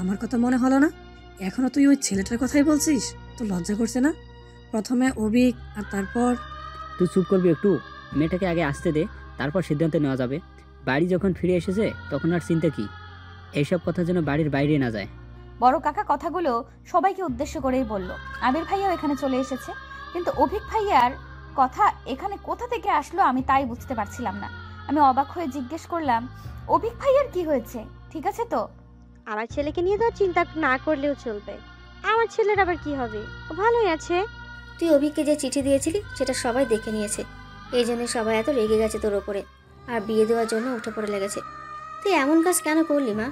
আমার কথা মনে হলো না? এখনো তুই ওই ছেলেটার কথাই বলছিস? তোর লজ্জা করছে না? প্রথমে অভিক, আর তারপর তুই চুপ করবি একটু? মেয়েটাকে আগে আসতে দে, তারপর সিদ্ধান্ত নেওয়া যাবে। বাড়ি যখন ফিরে এসেছে তখন আর চিন্তা কি? এইসব কথা যেন বাড়ির বাইরে না যায়। বড় কাকা কথাগুলো সবাইকে উদ্দেশ্য করেই বলল। আবির ভাইয়াও এখানে চলে এসেছে, কিন্তু অভিক ভাইয়ার কথা এখানে কোথা থেকে আসলো আমি তাই বুঝতে পারছিলাম না। কারণ সবাই আমি অবাক হয়ে জিজ্ঞেস করলাম, অভিক ভাইয়ার কি হয়েছে, ঠিক আছে তো? আমার ছেলেকে নিয়ে তো আর চিন্তা না করলেও চলবে। আমার ছেলের আবার কি হবে, ও ভালোই আছে। তুই অভিককে যে চিঠি দিয়েছিলি সেটা সবাই দেখে নিয়েছে, এই জন্য সবাই এত রেগে গেছে তোর ওপরে, আর বিয়ে দেওয়ার জন্য উঠে পড়ে লেগেছে। তুই এমন কাজ কেন করলি মা?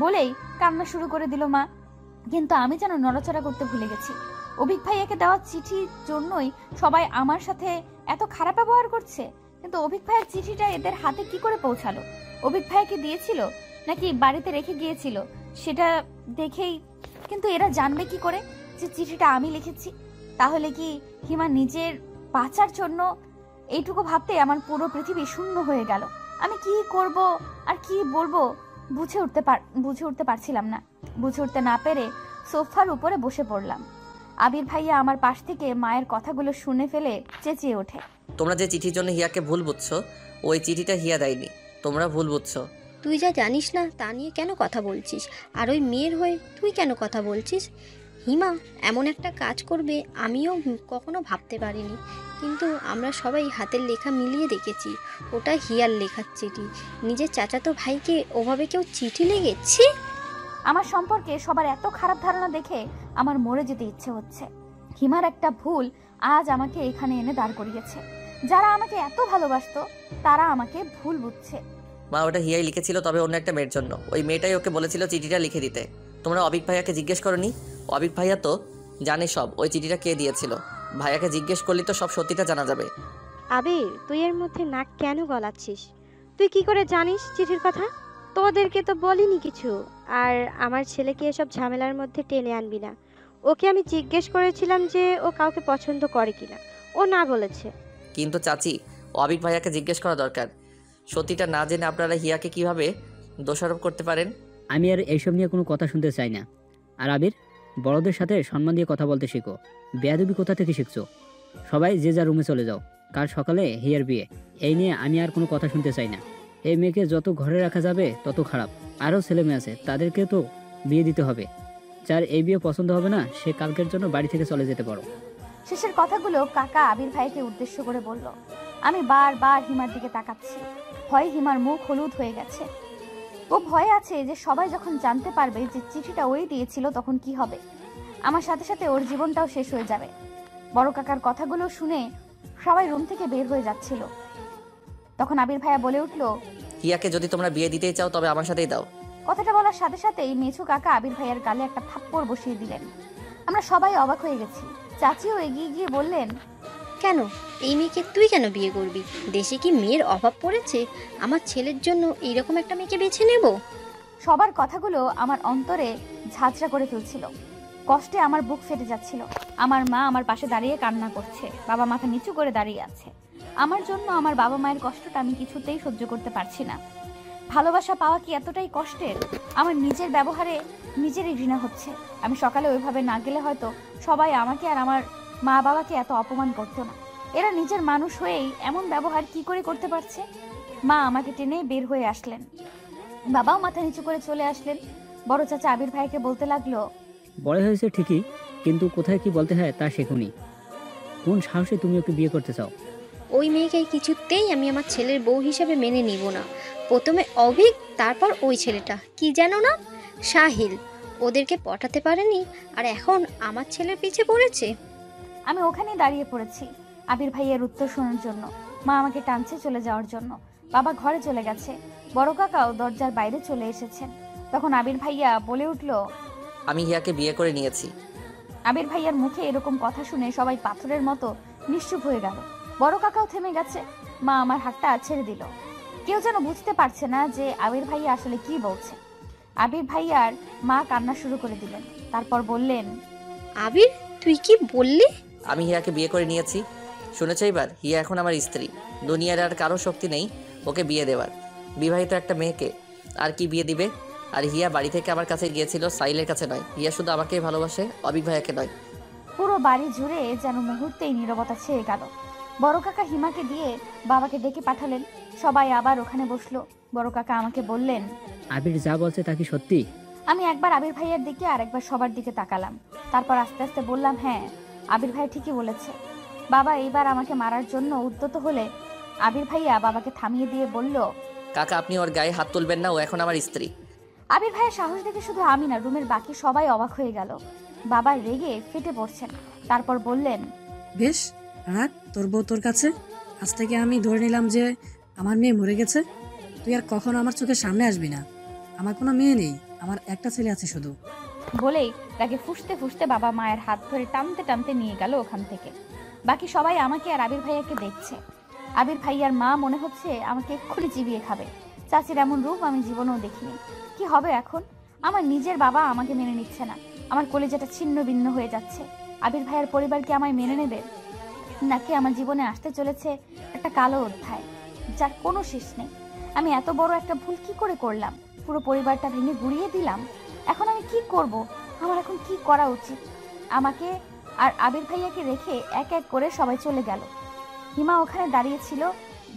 বলেই কান্না শুরু করে দিল মা। কিন্তু আমি যেন নড়াচড়া করতে ভুলে গেছি। অভিক ভাইয়াকে দেওয়া চিঠির জন্যই সবাই আমার সাথে এত খারাপ ব্যবহার করছে, কিন্তু অভিক ভাইয়ের চিঠিটা এদের হাতে কি করে পৌঁছালো? অভিক ভাইয়াকে দিয়েছিল নাকি বাড়িতে রেখে গিয়েছিল সেটা দেখেই, কিন্তু এরা জানবে কি করে যে চিঠিটা আমি লিখেছি? তাহলে কি হিমা নিজের বাঁচার জন্য? এইটুকু ভাবতে আমার পুরো পৃথিবী শূন্য হয়ে গেল। আমি কি করব আর কি বলবো বুঝে উঠতে পারছিলাম না। বুঝে উঠতে না পেরে সোফার উপরে বসে পড়লাম। আবির ভাইয়া আমার পাশ থেকে মায়ের কথাগুলো শুনে ফেলে চেঁচিয়ে ওঠে, তোমরা যে চিঠির জন্য হিয়াকে ভুল বুঝছো, ওই চিঠিটা হিয়া দেয়নি, তোমরা ভুল বুঝছো। তুই যা জানিস না তা নিয়ে কেন কথা বলছিস? আর ওই মেয়ের হয়ে তুই কেন কথা বলছিস? হিমা এমন একটা কাজ করবে আমিও কখনো ভাবতে পারিনি, কিন্তু আমরা সবাই হাতের লেখা মিলিয়ে দেখেছি ওটা হিয়ার লেখার চিঠি। নিজের চাচাতো ভাইকে ওভাবে কেউ চিঠি লিখেছে? আমার সম্পর্কে সবার এত খারাপ ধারণা দেখে আমার মরে যেতে ইচ্ছে হচ্ছে। হিমার একটা ভুল আজ আমাকে এখানে এনে দাঁড় করিয়েছে। যারা আমাকে এত ভালোবাসতো তারা আমাকে ভুল বুঝছে। মা, ওটা হিয়াই লিখেছিল, তবে অন্য একটা মেয়ের জন্য। ওই মেয়েটাই ওকে বলেছিল চিঠিটা লিখে দিতে। তোমরা অবিক ভাইয়াকে জিজ্ঞেস করনি? অবিক ভাইয়া তো জানে সব, ওই চিঠিটা কে দিয়েছিল। ভাইয়াকে জিজ্ঞেস করলে তো সব সত্যিটা জানা যাবে। আবির, তুই এর মধ্যে নাক কেন গলাচ্ছিস? তুই কি করে জানিস চিঠির কথা? তোদেরকে তো বলিনি কিছু। আর আমার ছেলেকে এসব ঝামেলার মধ্যে টেনে আনবি না। ওকে আমি জিজ্ঞেস করেছিলাম যে ও কাউকে পছন্দ করে কিনা, ও না বলেছে। কিন্তু চাচি, অবিক ভাইয়াকে জিজ্ঞেস করা দরকার। সত্যিটা না জেনে আপনারা হিয়াকে কিভাবে দোষারোপ করতে পারেন? আমি আর এইসব নিয়ে কোনো কথা শুনতে চাই না। আর আবির, বড়দের সাথে সম্মান দিয়ে কথা বলতে শেখো। বেয়াদবি কোথা থেকে শিখছো? সবাই যে যার রুমে চলে যাও। কাল সকালে হিয়ার বিয়ে, এই নিয়ে আমি আর কোনো কথা শুনতে চাই না। এই মেয়েকে যত ঘরে রাখা যাবে তত খারাপ। আরও ছেলে মেয়ে আছে, তাদেরকে তো বিয়ে দিতে হবে। যার এই বিয়ে পছন্দ হবে না সে কালকের জন্য বাড়ি থেকে চলে যেতে পারো। শেষের কথাগুলো কাকা আবির ভাইকে উদ্দেশ্য করে বলল। আমি বারবার হিমার দিকে তাকাচ্ছি। ভয়ে হিমার মুখ হলুদ হয়ে গেছে। ও ভয়ে আছে যে সবাই যখন জানতে পারবে যে চিঠিটা ওই দিয়েছিল তখন কি হবে। আমার সাথে সাথে ওর জীবনটাও শেষ হয়ে যাবে। বড় কাকার কথাগুলো শুনে সবাই রুম থেকে বের হয়ে যাচ্ছিল। তখন আবির ভাইয়া বলে উঠল, হিয়াকে যদি তোমরা বিয়ে দিতেই চাও তবে আমার সাথেই দাও। কথাটা বলার সাথে সাথেই মেছু কাকা আবির ভাইয়ার গালে একটা থাপ্পড় বসিয়ে দিলেন। আমরা সবাই অবাক হয়ে গেছি। চাচিও এগিয়ে গিয়ে বললেন, কেন এই মেয়েকে তুই কেন বিয়ে করবি? দেশে কি মেয়ের অভাব পড়েছে? আমার ছেলের জন্য এইরকম একটা মেয়েকে বেছে নেব? সবার কথাগুলো আমার অন্তরে ঝাঁঝরা করে ফেলছিল। কষ্টে আমার বুক ফেটে যাচ্ছিল। আমার মা আমার পাশে দাঁড়িয়ে কান্না করছে, বাবা মাথা নিচু করে দাঁড়িয়ে আছে। আমার জন্য আমার বাবা মায়ের কষ্টটা আমি কিছুতেই সহ্য করতে পারছি না। ভালোবাসা পাওয়া কি এতটাই কষ্টের? আমার নিজের ব্যবহারে নিজেরই ঘৃণা হচ্ছে। আমি সকালে ওইভাবে না গেলে হয়তো সবাই আমাকে আর আমার মা বাবাকে এত অপমান করতো না। এরা নিজের মানুষ হয়েই এমন ব্যবহার কি করে করতে পারছে? মা আমাকে টেনে বের হয়ে আসলেন, বাবাও মাথা নিচু করে চলে আসলেন। বড় চাচা আবির ভাইকে বলতে লাগলো, বড় হয়েছে ঠিকই, কিন্তু কোথায় কি বলতে হয় তা শেখোনি। কোন সাহসে তুমি ওকে বিয়ে করতে চাও? ওই মেয়েকে কিছুতেই আমি আমার ছেলের বউ হিসেবে মেনে নিব না। প্রথমে অভিক, তারপর ওই ছেলেটা কি যেন না, সাহিল, ওদেরকে পটাতে পারেনি আর এখন আমার ছেলের পিছে পড়েছে। আমি ওখানেই দাঁড়িয়ে পড়েছি আবির ভাইয়ের উত্তর শোনার জন্য। মা আমাকে টানছে চলে যাওয়ার জন্য। বাবা ঘরে চলে গেছে। বড় কাকাও দরজার বাইরে চলে এসেছেন। তখন আবির ভাইয়া বলে উঠল, আমি হিয়াকে বিয়ে করে নিয়েছি। আবির ভাইয়ার মুখে এরকম কথা শুনে সবাই পাথরের মতো নিশ্চুপ হয়ে গেল। বড় কাকাও থেমে গেছে। মা আমার হাতটা ছেড়ে দিল। কেউ যেন বুঝতে পারছে না যে আবির ভাইয়া আসলে কি বলছে। আবির ভাইয়ার মা কান্না শুরু করে দিলেন। তারপর বললেন, আবির, তুই কি বললি? আমি হিয়াকে বিয়ে করে নিয়েছি। শুনেছ এবার? হিয়া এখন আমার স্ত্রী। দুনিয়ার আর কারো শক্তি নেই ওকে বিয়ে দেওয়ার। বিবাহিত একটা মেয়েকে আর কি বিয়ে দিবে? আর হিয়া বাড়ি থেকে আমার কাছে গিয়েছিল সাইলের কাছে নয়। হিয়া শুধু আমাকেই ভালোবাসে, অবিক ভাইয়াকে নয়। পুরো বাড়ি জুড়ে যেন মুহূর্তেই নীরবতা ছেয়ে গেল। বড় কাকা হিমাকে দিয়ে বাবাকে ডেকে পাঠালেন। সবাই আবার ওখানে বসলো। বড় কাকা আমাকে বললেন, আবির যা বলছে তা কি সত্যি? আমি একবার আবির ভাইয়ের দিকে আর একবার সবার দিকে তাকালাম। তারপর আস্তে আস্তে বললাম, হ্যাঁ, আবির ভাই ঠিকই বলেছে। বাবা এইবার আমাকে মারার জন্য উদ্যত হলে আবির ভাইয়া বাবাকে থামিয়ে দিয়ে বলল, কাকা আপনি ওর গায়ে হাত তুলবেন না, ও এখন আমার স্ত্রী। আবির ভাইয়ের সাহস দেখে শুধু আমি না, রুমের বাকি সবাই অবাক হয়ে গেল। বাবা রেগে ফেটে পড়ছেন। তারপর বললেন, বেশ, রাখ তোর বউ তোর কাছে। আজ থেকে আমি ধরে নিলাম যে আমার মেয়ে মরে গেছে। তুই আর কখনো আমার চোখের সামনে আসবি না। আমার কোনো মেয়ে নেই, আমার একটা ছেলে আছে শুধু। বলেই রাগে ফুঁসতে ফুঁসতে বাবা মায়ের হাত ধরে টানতে টানতে নিয়ে গেল ওখান থেকে। বাকি সবাই আমাকে আর আবির ভাইয়াকে দেখছে। আবির ভাইয়ার মা মনে হচ্ছে আমাকে এক্ষুনি চিবিয়ে খাবে। চাচির এমন রূপ আমি জীবনেও দেখিনি। কি হবে এখন? আমার নিজের বাবা আমাকে মেনে নিচ্ছে না। আমার কলিজাটা ছিন্ন ভিন্ন হয়ে যাচ্ছে। আবির ভাইয়ার পরিবার কি আমায় মেনে নেবে, নাকি আমার জীবনে আসতে চলেছে একটা কালো অধ্যায় যার কোনো শেষ নেই? আমি এত বড় একটা ভুল কি করে করলাম? পুরো পরিবারটা ভেঙে গুড়িয়ে দিলাম। এখন আমি কি করব? আমার এখন কি করা উচিত? আমাকে আর আবির ভাইয়াকে রেখে এক এক করে সবাই চলে গেল। হিমা ওখানে দাঁড়িয়েছিল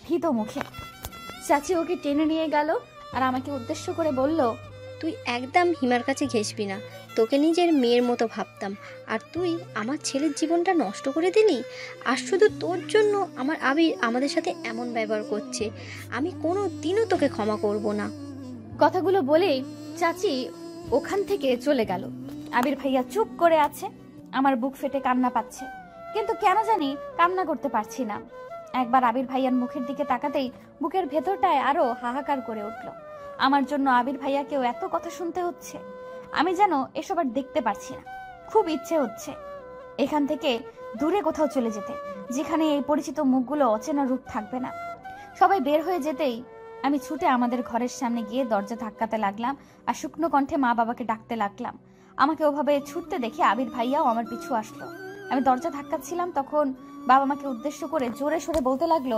ভীত মুখে। চাচি ওকে টেনে নিয়ে গেল আর আমাকে উদ্দেশ্য করে বলল, তুই একদম হিমার কাছে ঘেসবি না। তোকে নিজের মেয়ের মতো ভাবতাম, আর তুই আমার ছেলের জীবনটা নষ্ট করে দিলি। আর শুধু তোর জন্য আমার আবির আমাদের সাথে এমন ব্যবহার করছে। আমি কোনো দিনও তোকে ক্ষমা করব না। কথাগুলো বলেই চাচি ওখান থেকে চলে গেল। আবির ভাইয়া চুপ করে আছে। আমার বুক ফেটে কান্না পাচ্ছে, কিন্তু কেন জানি কান্না করতে পারছি না। একবার আবির ভাইয়ার মুখের দিকে তাকাতেই বুকের ভেতরটায় আরো হাহাকার করে উঠল। আমার জন্য আবির ভাইয়াকেও এত কথা শুনতে হচ্ছে। আমি যেন এসব আর দেখতে পারছি না। খুব ইচ্ছে হচ্ছে এখান থেকে দূরে কোথাও চলে যেতে, যেখানে এই পরিচিত মুখগুলো অচেনা রূপ থাকবে না। সবাই বের হয়ে যেতেই আমি ছুটে আমাদের ঘরের সামনে গিয়ে দরজা ধাক্কাতে লাগলাম আর শুকনো কণ্ঠে মা বাবাকে ডাকতে লাগলাম। আমাকে ওভাবে ছুটতে দেখে আবির ভাইয়াও আমার পিছু আসলো। আমি দরজা ধাক্কাচ্ছিলাম, তখন বাবা মাকে উদ্দেশ্য করে জোরে সোরে বলতে লাগলো,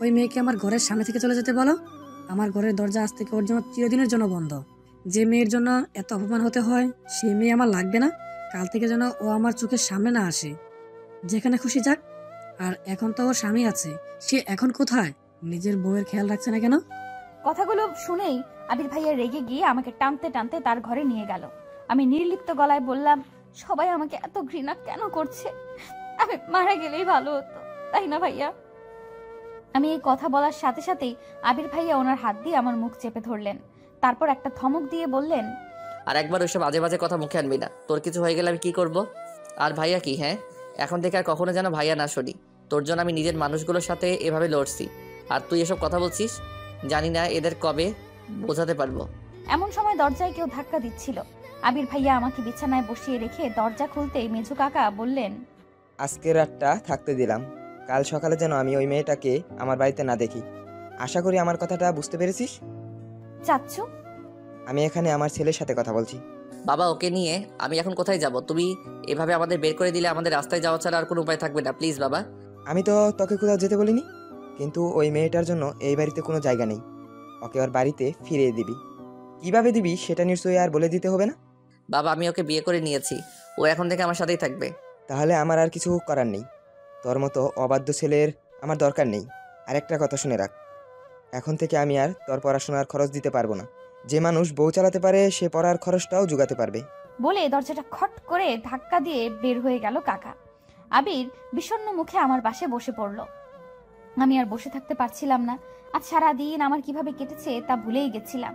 ওই মেয়েকে আমার ঘরের সামনে থেকে চলে যেতে বলো। আমার ঘরের দরজা আজ থেকে ওর জন্য চিরদিনের জন্য বন্ধ। যে মেয়ের জন্য এত অপমান হতে হয়, সেই মেয়ে আমার লাগবে না। কাল থেকে যেন ও আমার চোখের সামনে না আসে। যেখানে খুশি যাক। আর এখন তো ওর স্বামী আছে, সে এখন কোথায়? নিজের বউয়ের খেয়াল রাখছে না কেন? কথাগুলো শুনেই আবির ভাইয়া রেগে গিয়ে আমাকে টানতে টানতে তার ঘরে নিয়ে গেল। আমি নির্লিপ্ত গলায় বললাম, সবাই আমাকে এত ঘৃণা কেন করছে? আমি মারা গেলেই ভালো হতো, তাই না ভাইয়া? আমি এই কথা বলার সাথে সাথেই আবির ভাইয়া ওনার হাত দিয়ে আমার মুখ চেপে ধরলেন। তারপর একটা ধমক দিয়ে বললেন, আর একবার ওইসব আজে বাজে কথা মুখে আনবি না। তোর কিছু হয়ে গেলে আমি কি করব? আর ভাইয়া কি? হ্যাঁ, এখন থেকে আর কখনো যেন ভাইয়া না শুনি। তোর জন্য আমি নিজের মানুষগুলোর সাথে এভাবে লড়ছি, আর তুই এসব কথা বলছিস। জানি না এদের কবে বোঝাতে পারবো। এমন সময় দরজায় কেউ ধাক্কা দিচ্ছিল। আবির ভাইয়া আমাকে বিছানায় বসিয়ে রেখে দরজা খুলতেই মেজু কাকা বললেন, আজকের রাতটা থাকতে দিলাম, কাল সকালে যেন আমি ওই মেয়েটাকে আমার বাড়িতে না দেখি। আশা করি আমার কথাটা বুঝতে পেরেছিস। চাচ্ছু, আমি এখানে আমার ছেলের সাথে কথা বলছি। বাবা, ওকে নিয়ে আমি এখন কোথায় যাব? তুমি এভাবে আমাদের বের করে দিলে আমাদের রাস্তায় যাওয়া ছাড়া আর কোনো উপায় থাকবে না। প্লিজ বাবা। আমি তো তোকে কোথাও যেতে বলিনি, কিন্তু ওই মেয়েটার জন্য এই বাড়িতে কোনো জায়গা নেই। ওকে ওর বাড়িতে ফিরিয়ে দিবি। কিভাবে দিবি সেটা নিশ্চয়ই আর বলে দিতে হবে না। বাবা, আমি ওকে বিয়ে করে নিয়েছি, ও এখন থেকে আমার সাথেই থাকবে। তাহলে আমার আর কিছু করার নেই। তোর মতো অবাধ্য ছেলের আমার দরকার নেই। আর একটা কথা শুনে রাখ, এখন থেকে আমি আর তোর পড়াশোনার খরচ দিতে পারবো না। যে মানুষ বউ চালাতে পারে সে পড়ার খরচটাও জোগাতে পারবে। বলে দরজাটা খট করে ধাক্কা দিয়ে বের হয়ে গেল কাকা। আবির বিষণ্ণ মুখে আমার পাশে বসে পড়ল। আমি আর বসে থাকতে পারছিলাম না। আজ সারাদিন আমার কিভাবে কেটেছে তা ভুলেই গেছিলাম।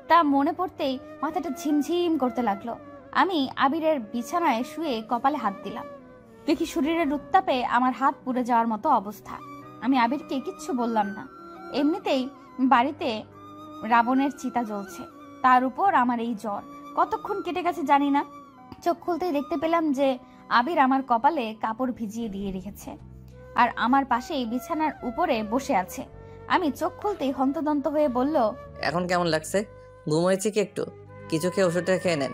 তা মনে পড়তেই মাথাটা ঝিমঝিম করতে লাগলো। আমি আবিরের বিছানায় শুয়ে কপালে হাত দিলাম। দেখি শরীরের উত্তাপে আমার হাত পুড়ে যাওয়ার মতো অবস্থা। আমি আবিরকে কিচ্ছু বললাম না। এমনিতেই বাড়িতে রাবণের চিতা জ্বলছে, তার উপর আমার এই জ্বর। কতক্ষণ কেটে গেছে জানি না। চোখ খুলতেই দেখতে পেলাম যে আবির আমার কপালে কাপড় ভিজিয়ে দিয়ে রেখেছে আর আমার পাশেই বিছানার উপরে বসে আছে। আমি চোখ খুলতেই হন্তদন্ত হয়ে বলল, এখন কেমন লাগছে? ঘুম হয়েছে কি একটু? কিছু খেয়ে ওষুধটা খেয়ে নেন।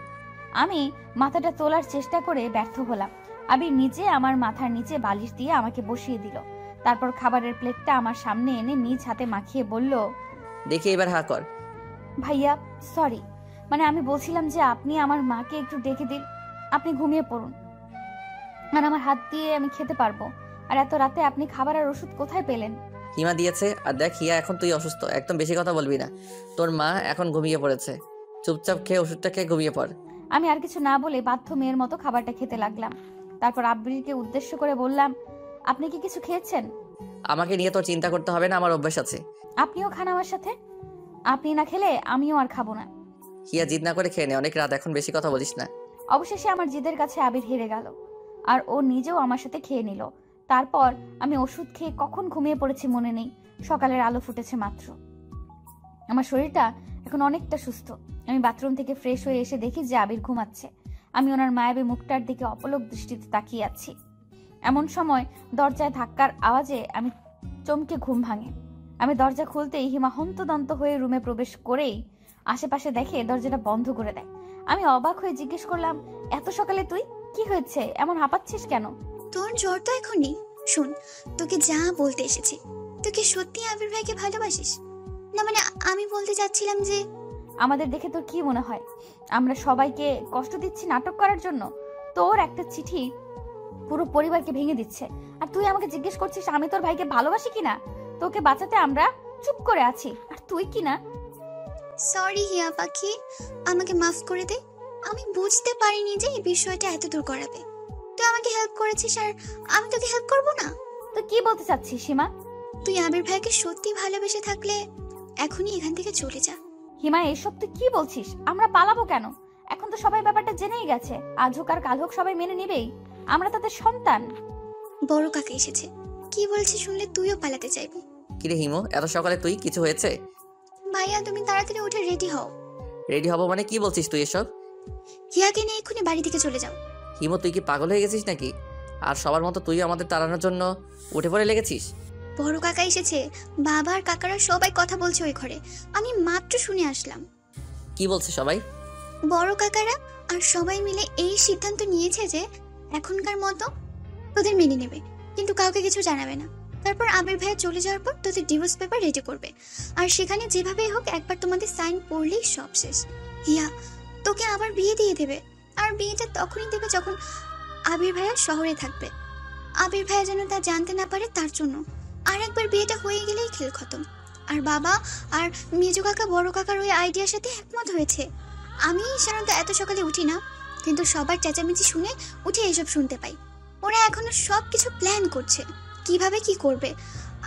আমি মাথাটা তোলার চেষ্টা করে ব্যর্থ হলাম। আবির নিজে আমার মাথার নিচে বালিশ দিয়ে আমাকে বসিয়ে দিল। তারপর খাবারের প্লেটটা আমার সামনে এনে নিজ হাতে মাখিয়ে বলল, দেখি এবার হা কর। ভাইয়া সরি, মানে আমি বলছিলাম যে আপনি আমার মাকে একটু ডেকে দিন। আপনি ঘুমিয়ে পড়ুন, আর আমার হাত দিয়ে আমি খেতে পারবো। আর এত রাতে আপনি খাবার আর ওষুধ কোথায় পেলেন? হিমা দিয়েছে। আর দেখ হিয়া, এখন তুই অসুস্থ, একদম বেশি কথা বলবি না। তোর মা এখন ঘুমিয়ে পড়েছে, চুপচাপ খেয়ে ওষুধটা খেয়ে ঘুমিয়ে পড়। আমি আর কিছু না বলে বাধ্য মেয়ের মতো খাবারটা খেতে লাগলাম। তারপর আব্রিকে উদ্দেশ্য করে বললাম, আপনি কি কিছু খেয়েছেন? আমাকে নিয়ে তোর চিন্তা করতে হবে না, আমার অভ্যাস আছে। আপনিও খান আমার সাথে। আপনি না খেলে আমিও আর খাবো না। হিয়া জিদ না করে খেয়ে নে, অনেক রাত, এখন বেশি কথা বলিস না। অবশেষে আমার জিদের কাছে আবির হেরে গেল আর ও নিজেও আমার সাথে খেয়ে নিল। তারপর আমি ওষুধ খেয়ে কখন ঘুমিয়ে পড়েছি মনে নেই। সকালের আলো ফুটেছে মাত্র। আমার শরীরটা এখন অনেকটা সুস্থ। আমি বাথরুম থেকে ফ্রেশ হয়ে এসে দেখি যে আবির ঘুমাচ্ছে। আমি ওনার মায়াবী মুখটার দিকে অপলক দৃষ্টিতে তাকিয়ে আছি। এমন সময় দরজায় ধাক্কার আওয়াজে আমি চমকে ঘুম ভাঙে। আমি দরজা খুলতেই হিমা হন্তদন্ত হয়ে রুমে প্রবেশ করেই আশেপাশে দেখে দরজাটা বন্ধ করে দেয়। আমি অবাক হয়ে জিজ্ঞেস করলাম, এত সকালে তুই? কি হয়েছে, এমন হাঁপাচ্ছিস কেন? তোর জ্বর তো এখন নেই। শোন, তোকে যা বলতে এসেছি, তুই কি সত্যি আবির ভাইকে ভালোবাসিস? না মানে আমি বলতে চাচ্ছিলাম যে আমাদের দেখে তোর কি মনে হয় আমরা সবাইকে কষ্ট দিচ্ছি নাটক করার জন্য? তোর একটা চিঠি পুরো পরিবারকে ভেঙে দিচ্ছে, আর তুই আমাকে জিজ্ঞেস করছিস আমি তোর ভাইকে ভালোবাসি কিনা? তোকে বাঁচাতে আমরা চুপ করে আছি, আর তুই কিনা। সরি হিয়া পাখি, আমাকে মাফ করে দে। আমি বুঝতে পারিনি যে এই বিষয়টা এত দূর করাবে। তুই আমাকে হেল্প করেছিস আর আমি তোকে হেল্প করব না? তো কি বলতে চাচ্ছিস সীমা? তুই আবির ভাইকে সত্যি ভালোবেসে থাকলে এখনই এখান থেকে চলে যা। হিমা, এসব তুই কি বলছিস? আমরা পালাবো কেন? এখন তো সবাই ব্যাপারটা জেনেই গেছে। আজ হোক আর কাল হোক সবাই মেনে নেবেই, আমরা তাদের সন্তান। বড় কাকা এসেছে, কি বলছিস শুনলে তুইও পালাতে চাইবি। কিরে হিমো, এত সকালে তুই? কিছু হয়েছে? ভাইয়া তুমি তাড়াতাড়ি উঠে রেডি হও। রেডি হবো মানে কি বলছিস তুই এসব? হিয়াকে নিয়ে এক্ষুনি বাড়ি থেকে চলে যাও। হিমো, তুই কি পাগল হয়ে গেছিস নাকি? আর সবার মতো তুই আমাদের তাড়ানোর জন্য উঠে পড়ে লেগেছিস? বড় কাকা এসেছে, বাবা আর কাকারা সবাই কথা বলছে ওই ঘরে। আমি মাত্র শুনে আসলাম। কি বলছে সবাই? বড় কাকারা আর সবাই মিলে এই সিদ্ধান্ত নিয়েছে যে এখনকার মতো তোদের মেনে নেবে, কিন্তু কাউকে কিছু জানাবে না। তারপর আবির ভাইয়া চলে যাওয়ার পর তোদের ডিভোর্স পেপার রেডি করবে, আর সেখানে যেভাবেই হোক একবার তোমাদের সাইন পড়লেই সব শেষ। হিয়া তোকে আবার বিয়ে দিয়ে দেবে, আর বিয়েটা তখনই দেবে যখন আবির ভাইয়া শহরে থাকবে। আবির ভাইয়া যেন তা জানতে না পারে, তার জন্য। আর একবার বিয়েটা হয়ে গেলেই খেল খতম। আর বাবা আর মেজো কাকা বড় কাকার ওই আইডিয়ার সাথে একমত হয়েছে। আমি সাধারণত এত সকালে উঠি না, কিন্তু সবার চেঁচামেচি শুনে উঠে এসব শুনতে পাই। ওরা এখনো সব কিছু প্ল্যান করছে, কিভাবে কি করবে।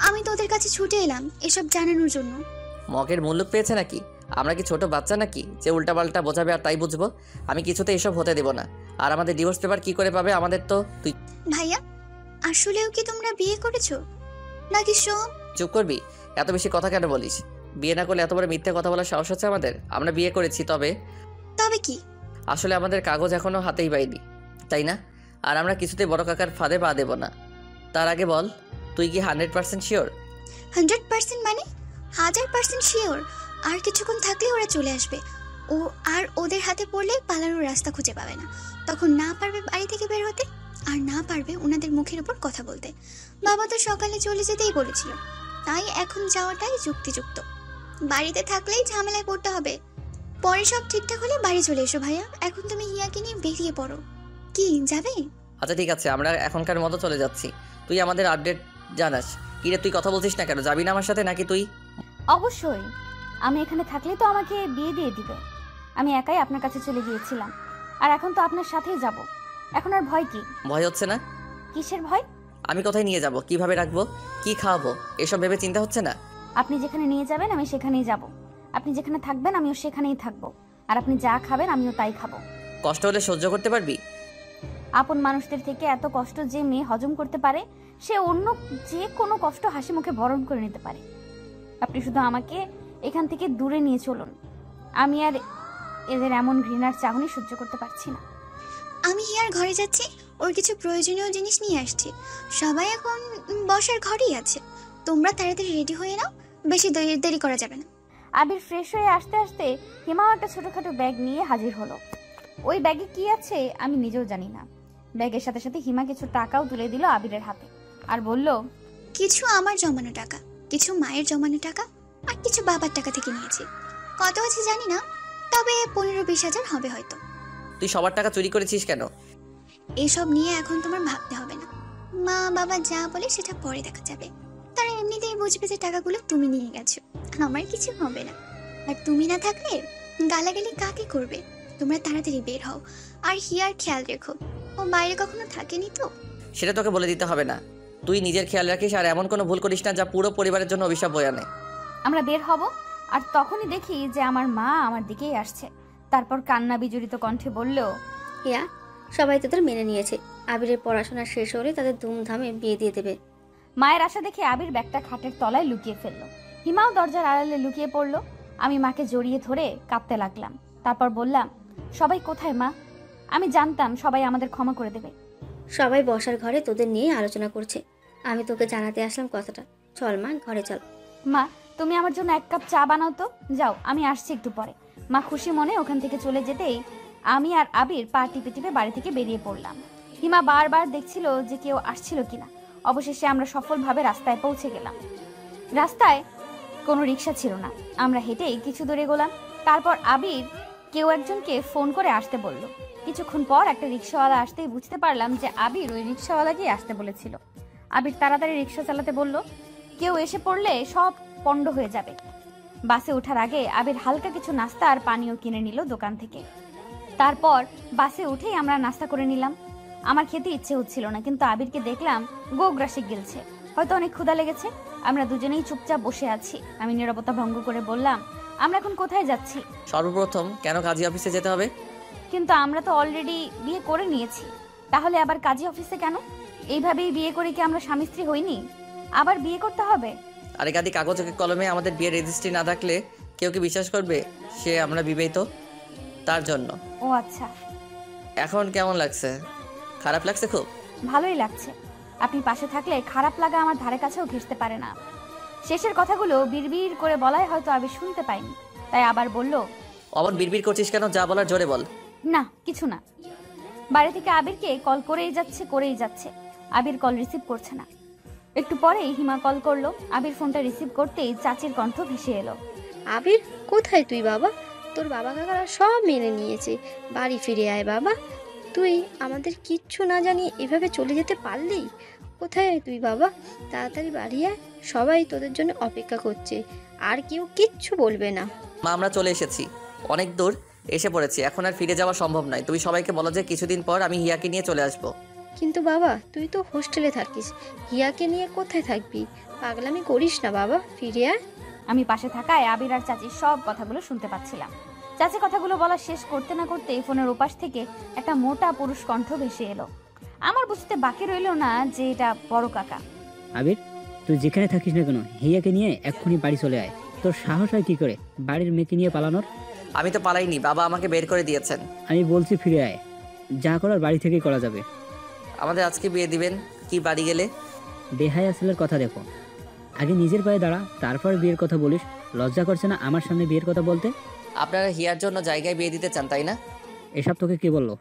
আমি তো ওদের কাছে ছুটে এলাম এসব জানানোর জন্য। মগের মূল্য পেয়েছে নাকি? আমরা কি ছোট বাচ্চা নাকি যে উল্টাপাল্টা বোঝাবে আর তাই বুঝবো? আমি কিছুতে এসব হতে দেব না। আর আমাদের ডিভোর্স পেপার কি করে পাবে? আমাদের তো তুই। ভাইয়া আসলেও কি তোমরা বিয়ে করেছো নাকি সব? চুপ করবি? এত বেশি কথা কেন বলিস? বিয়ে না করলে এত বড় মিথ্যে কথা বলার সাহস হচ্ছে আমাদের? আমরা বিয়ে করেছি, তবে কি আসলে আমাদের কাগজ এখনো হাতেই পাইনি, তাই না? আর আমরা কিছুতেই বড় কাকার ফাঁদে পা দেব না। তার আগে বল, তুই কি 100% শিওর? 100% মানে 1000% শিওর। আর কিছুক্ষণ থাকলে ওরা চলে আসবে। ও আর ওদের হাতে পড়লে পালানোর রাস্তা খুঁজে পাবে না। তখন না পারবে বাড়ি থেকে বের হতে, আর না পারবে ওনাদের মুখের উপর কথা বলতে। বাবা তো সকালে চলে যেতেই বলেছিল, তাই এখন যাওয়াটাই যুক্তিযুক্ত। বাড়িতে থাকলেই ঝামেলায় পড়তে হবে। পরে সব ঠিকঠাক হলে বাড়ি চলে এসো ভাইয়া। এখন তুমি হিয়াকে নিয়ে বেরিয়ে পড়ো। কি যাবে? আচ্ছা ঠিক আছে, আমরা এখনকার মতো চলে যাচ্ছি। তুই আমাদের আপডেট জানাস। কিরে তুই কথা বলছিস না কেন? যাবি না আমার সাথে নাকি তুই? অবশ্যই, আমি এখানে থাকলে তো আমাকে বিয়ে দিয়ে দিবে। আমি একাই আপনার কাছে চলে গিয়েছিলাম, আর এখন তো আপনার সাথেই যাব। এখন আর ভয় কি? ভয় হচ্ছে না? কিসের ভয়? আমি কোথায় নিয়ে যাব, কিভাবে রাখবো, কি খাওয়াবো, এসব ভেবে চিন্তা হচ্ছে না? আপনি যেখানে নিয়ে যাবেন আমি সেখানেই যাব। আপনি যেখানে থাকবেন আমিও সেখানেই থাকবো। আর আপনি যা খাবেন আমিও তাই খাবো। কষ্ট হলে সহ্য করতে পারবি? আপন মানুষদের থেকে এত কষ্ট যে মেয়ে হজম করতে পারে, সে অন্য যে কোনো কষ্ট হাসি মুখে বরণ করে নিতে পারে। আপনি শুধু আমাকে এখান থেকে দূরে নিয়ে চলুন। আমি আর এদের এমন ঘৃণার চাহনি সহ্য করতে পারছি না। আমি হিয়ার ঘরে যাচ্ছি, ওর কিছু প্রয়োজনীয় জিনিস নিয়ে আসছি। সবাই এখন বসার ঘরেই আছে। তোমরা তাড়াতাড়ি রেডি হয়ে নাও, বেশি দেরি করা যাবে না। আবির ফ্রেশ হয়ে আসতে আসতে হিমাও একটা ছোটখাটো ব্যাগ নিয়ে হাজির হলো। ওই ব্যাগে কি আছে আমি নিজেও জানি না। ব্যাগের সাথে সাথে হিমা কিছু টাকাও তুলে দিল আবিরের হাতে, আর বলল, কিছু আমার জমানো টাকা, কিছু মায়ের জমানো টাকা, আর কিছু বাবার টাকা থেকে নিয়েছি। কত আছে জানি না, তবে 15-20 হাজার হবে হয়তো। তুই সবার টাকা চুরি করেছিস কেন? এসব নিয়ে এখন তোমার ভাবতে হবে না। মা বাবা যা বলে সেটা পরে দেখা যাবে। তারা এমনিতেই বুঝবে যে টাকাগুলো তুমি নিয়ে গেছো। আমার কিছু হবে না। আর তুমি না থাকলে গালাগালি কাকে করবে? তোমরা তাড়াতাড়ি বের হও, আর হিয়ার খেয়াল রেখো, ও বাইরে কখনো থাকেনি তো। সেটা তোকে বলে দিতে হবে না। তুই নিজের খেয়াল রাখিস আর এমন কোনো ভুল করিস না যা পুরো পরিবারের জন্য অভিশাপ বয়ে আনে। আমরা বের হব আর তখনই দেখি যে আমার মা আমার দিকেই আসছে। তারপর কান্না বিজড়িত কণ্ঠে বলল, হিয়া, সবাই তোদের মেনে নিয়েছে। আবিরের পড়াশোনা শেষ হলে তাদের ধুমধামে বিয়ে দিয়ে দেবে। মায়ের আশা দেখে আবির ব্যাগটা খাটের তলায় লুকিয়ে ফেললো। হিমাও দরজার আড়ালে লুকিয়ে পড়লো। আমি মাকে জড়িয়ে ধরে কাঁদতে লাগলাম। তারপর বললাম, সবাই কোথায় মা? আমি জানতাম সবাই আমাদের ক্ষমা করে দেবে। সবাই বসার ঘরে তোদের নিয়ে আলোচনা করছে। আমি তোকে জানাতে আসলাম কথাটা। চল মা, ঘরে চল। মা, তুমি আমার জন্য 1 কাপ চা বানাও তো। যাও, আমি আসছি একটু পরে। মা খুশি মনে ওখান থেকে চলে যেতেই আমি আর আবির পা টিপে টিপে বাড়ি থেকে বেরিয়ে পড়লাম। হিমা বারবার দেখছিল যে কেউ আসছিল কিনা। অবশেষে আমরা সফলভাবে রাস্তায় পৌঁছে গেলাম। রাস্তায় কোনো রিক্সা ছিল না। আমরা হেঁটেই কিছু দূরে গেলাম। তারপর আবির কেউ একজনকে ফোন করে আসতে বলল। কিছুক্ষণ পর একটা রিক্সাওয়ালা আসতেই বুঝতে পারলাম যে আবির ওই রিক্সাওয়ালাকেই আসতে বলেছিল। আবির তাড়াতাড়ি রিক্সা চালাতে বলল। কেউ এসে পড়লে সব পণ্ড হয়ে যাবে। বাসে ওঠার আগে আবির হালকা কিছু নাস্তা আর পানীয় কিনে নিল দোকান থেকে। তারপর বাসে উঠেই আমরা নাস্তা করে নিলাম। আমার খেতে ইচ্ছে হচ্ছিল না, কিন্তু আবিরকে দেখলাম গোগ্রাসে গিলছে। হয়তো অনেক ক্ষুধা লেগেছে। আমরা দুজনেই চুপচাপ বসে আছি। আমি নীরবতা ভঙ্গ করে বললাম, আমরা এখন কোথায় যাচ্ছি? সর্বপ্রথম কেন কাজী অফিসে যেতে হবে? কিন্তু আমরা তো অলরেডি বিয়ে করে নিয়েছি। তাহলে আবার কাজী অফিসে কেন? এইভাবেই বিয়ে করে কি আমরা স্বামী স্ত্রী হইনি? আবার বিয়ে করতে হবে? আরে গাদি, কাগজে কলমে আমাদের বিয়ের রেজিস্ট্রি না থাকলে কেউ কি বিশ্বাস করবে সে আমরা বিবাহিত? তার জন্য। ও আচ্ছা। এখন কেমন লাগছে? খারাপ লাগছে? খুব ভালোই লাগছে। আপনি পাশে থাকলে খারাপ লাগা আমার ধারে কাছেও ঘেঁষতে পারে না। শেষের কথাগুলো বিড়বিড় করে বলায় হয়তো আবির শুনতে পাইনি, তাই আবার বলল, অমন বিড়বিড় করছিস কেন? যা বলার জোরে বল। না, কিছু না। বাড়ি থেকে আবিরকে কল করেই যাচ্ছে। আবির কল রিসিভ করছে না। একটু পরেই হিমা কল করলো। আবির ফোনটা রিসিভ করতেই চাচির কণ্ঠ ভেসে এলো। আবির, কোথায় তুই বাবা? তোর বাবা কাকারা সব মেনে নিয়েছে। বাড়ি ফিরে আয় বাবা। তুই আমাদের কিচ্ছু না জানিয়ে এভাবে চলে যেতে পারলি? কোথায় তুই বাবা? তাড়াতাড়ি বাড়ি আয়। সবাই তোদের জন্য অপেক্ষা করছে। আর কেউ কিচ্ছু বলবে না। মা, আমরা চলে এসেছি। অনেক দূর এসে পড়েছি। এখন আর ফিরে যাওয়া সম্ভব নয়। তুমি সবাইকে বলো যে কিছুদিন পর আমি হিয়াকে নিয়ে চলে আসবো। কিন্তু বাবা, তুই তো হোস্টেলে থাকিস। হিয়াকে নিয়ে কোথায় থাকবি? পাগলামি করিস না বাবা, ফিরে আয়। আমি পাশে থাকায় আবির আর চাচির সব কথাগুলো শুনতে পাচ্ছিলাম। চাচি কথাগুলো বলা শেষ করতে না করতে ফোনের ওপাশ থেকে একটা মোটা পুরুষ কণ্ঠ ভেসে এলো। আমার বুঝতে বাকি রইল না যে এটা বড় কাকা। আবির, তুই যেখানে থাকিস না কেন হিয়াকে নিয়ে এক্ষুনি বাড়ি চলে আয়। তোর সাহস হয় কি করে বাড়ির মেয়েকে নিয়ে পালানোর? আমি তো পালাইনি, বাবা আমাকে বের করে দিয়েছেন। আমি বলছি ফিরে আয়। যা করার বাড়ি থেকেই করা যাবে। আমাদের আজকে বিয়ে দিবেন কি বাড়ি গেলে? বেহায়া ছেলের কথা দেখো। আগে নিজের পায়ে দাঁড়া, তারপর বিয়ের কথা বলিস। লজ্জা করছে না আমার সামনে বিয়ের কথা বলতে? আপনারা হিয়ার জন্য জায়গায় বিয়ে দিতে চান, তাই না? এসব তোকে কে বললো?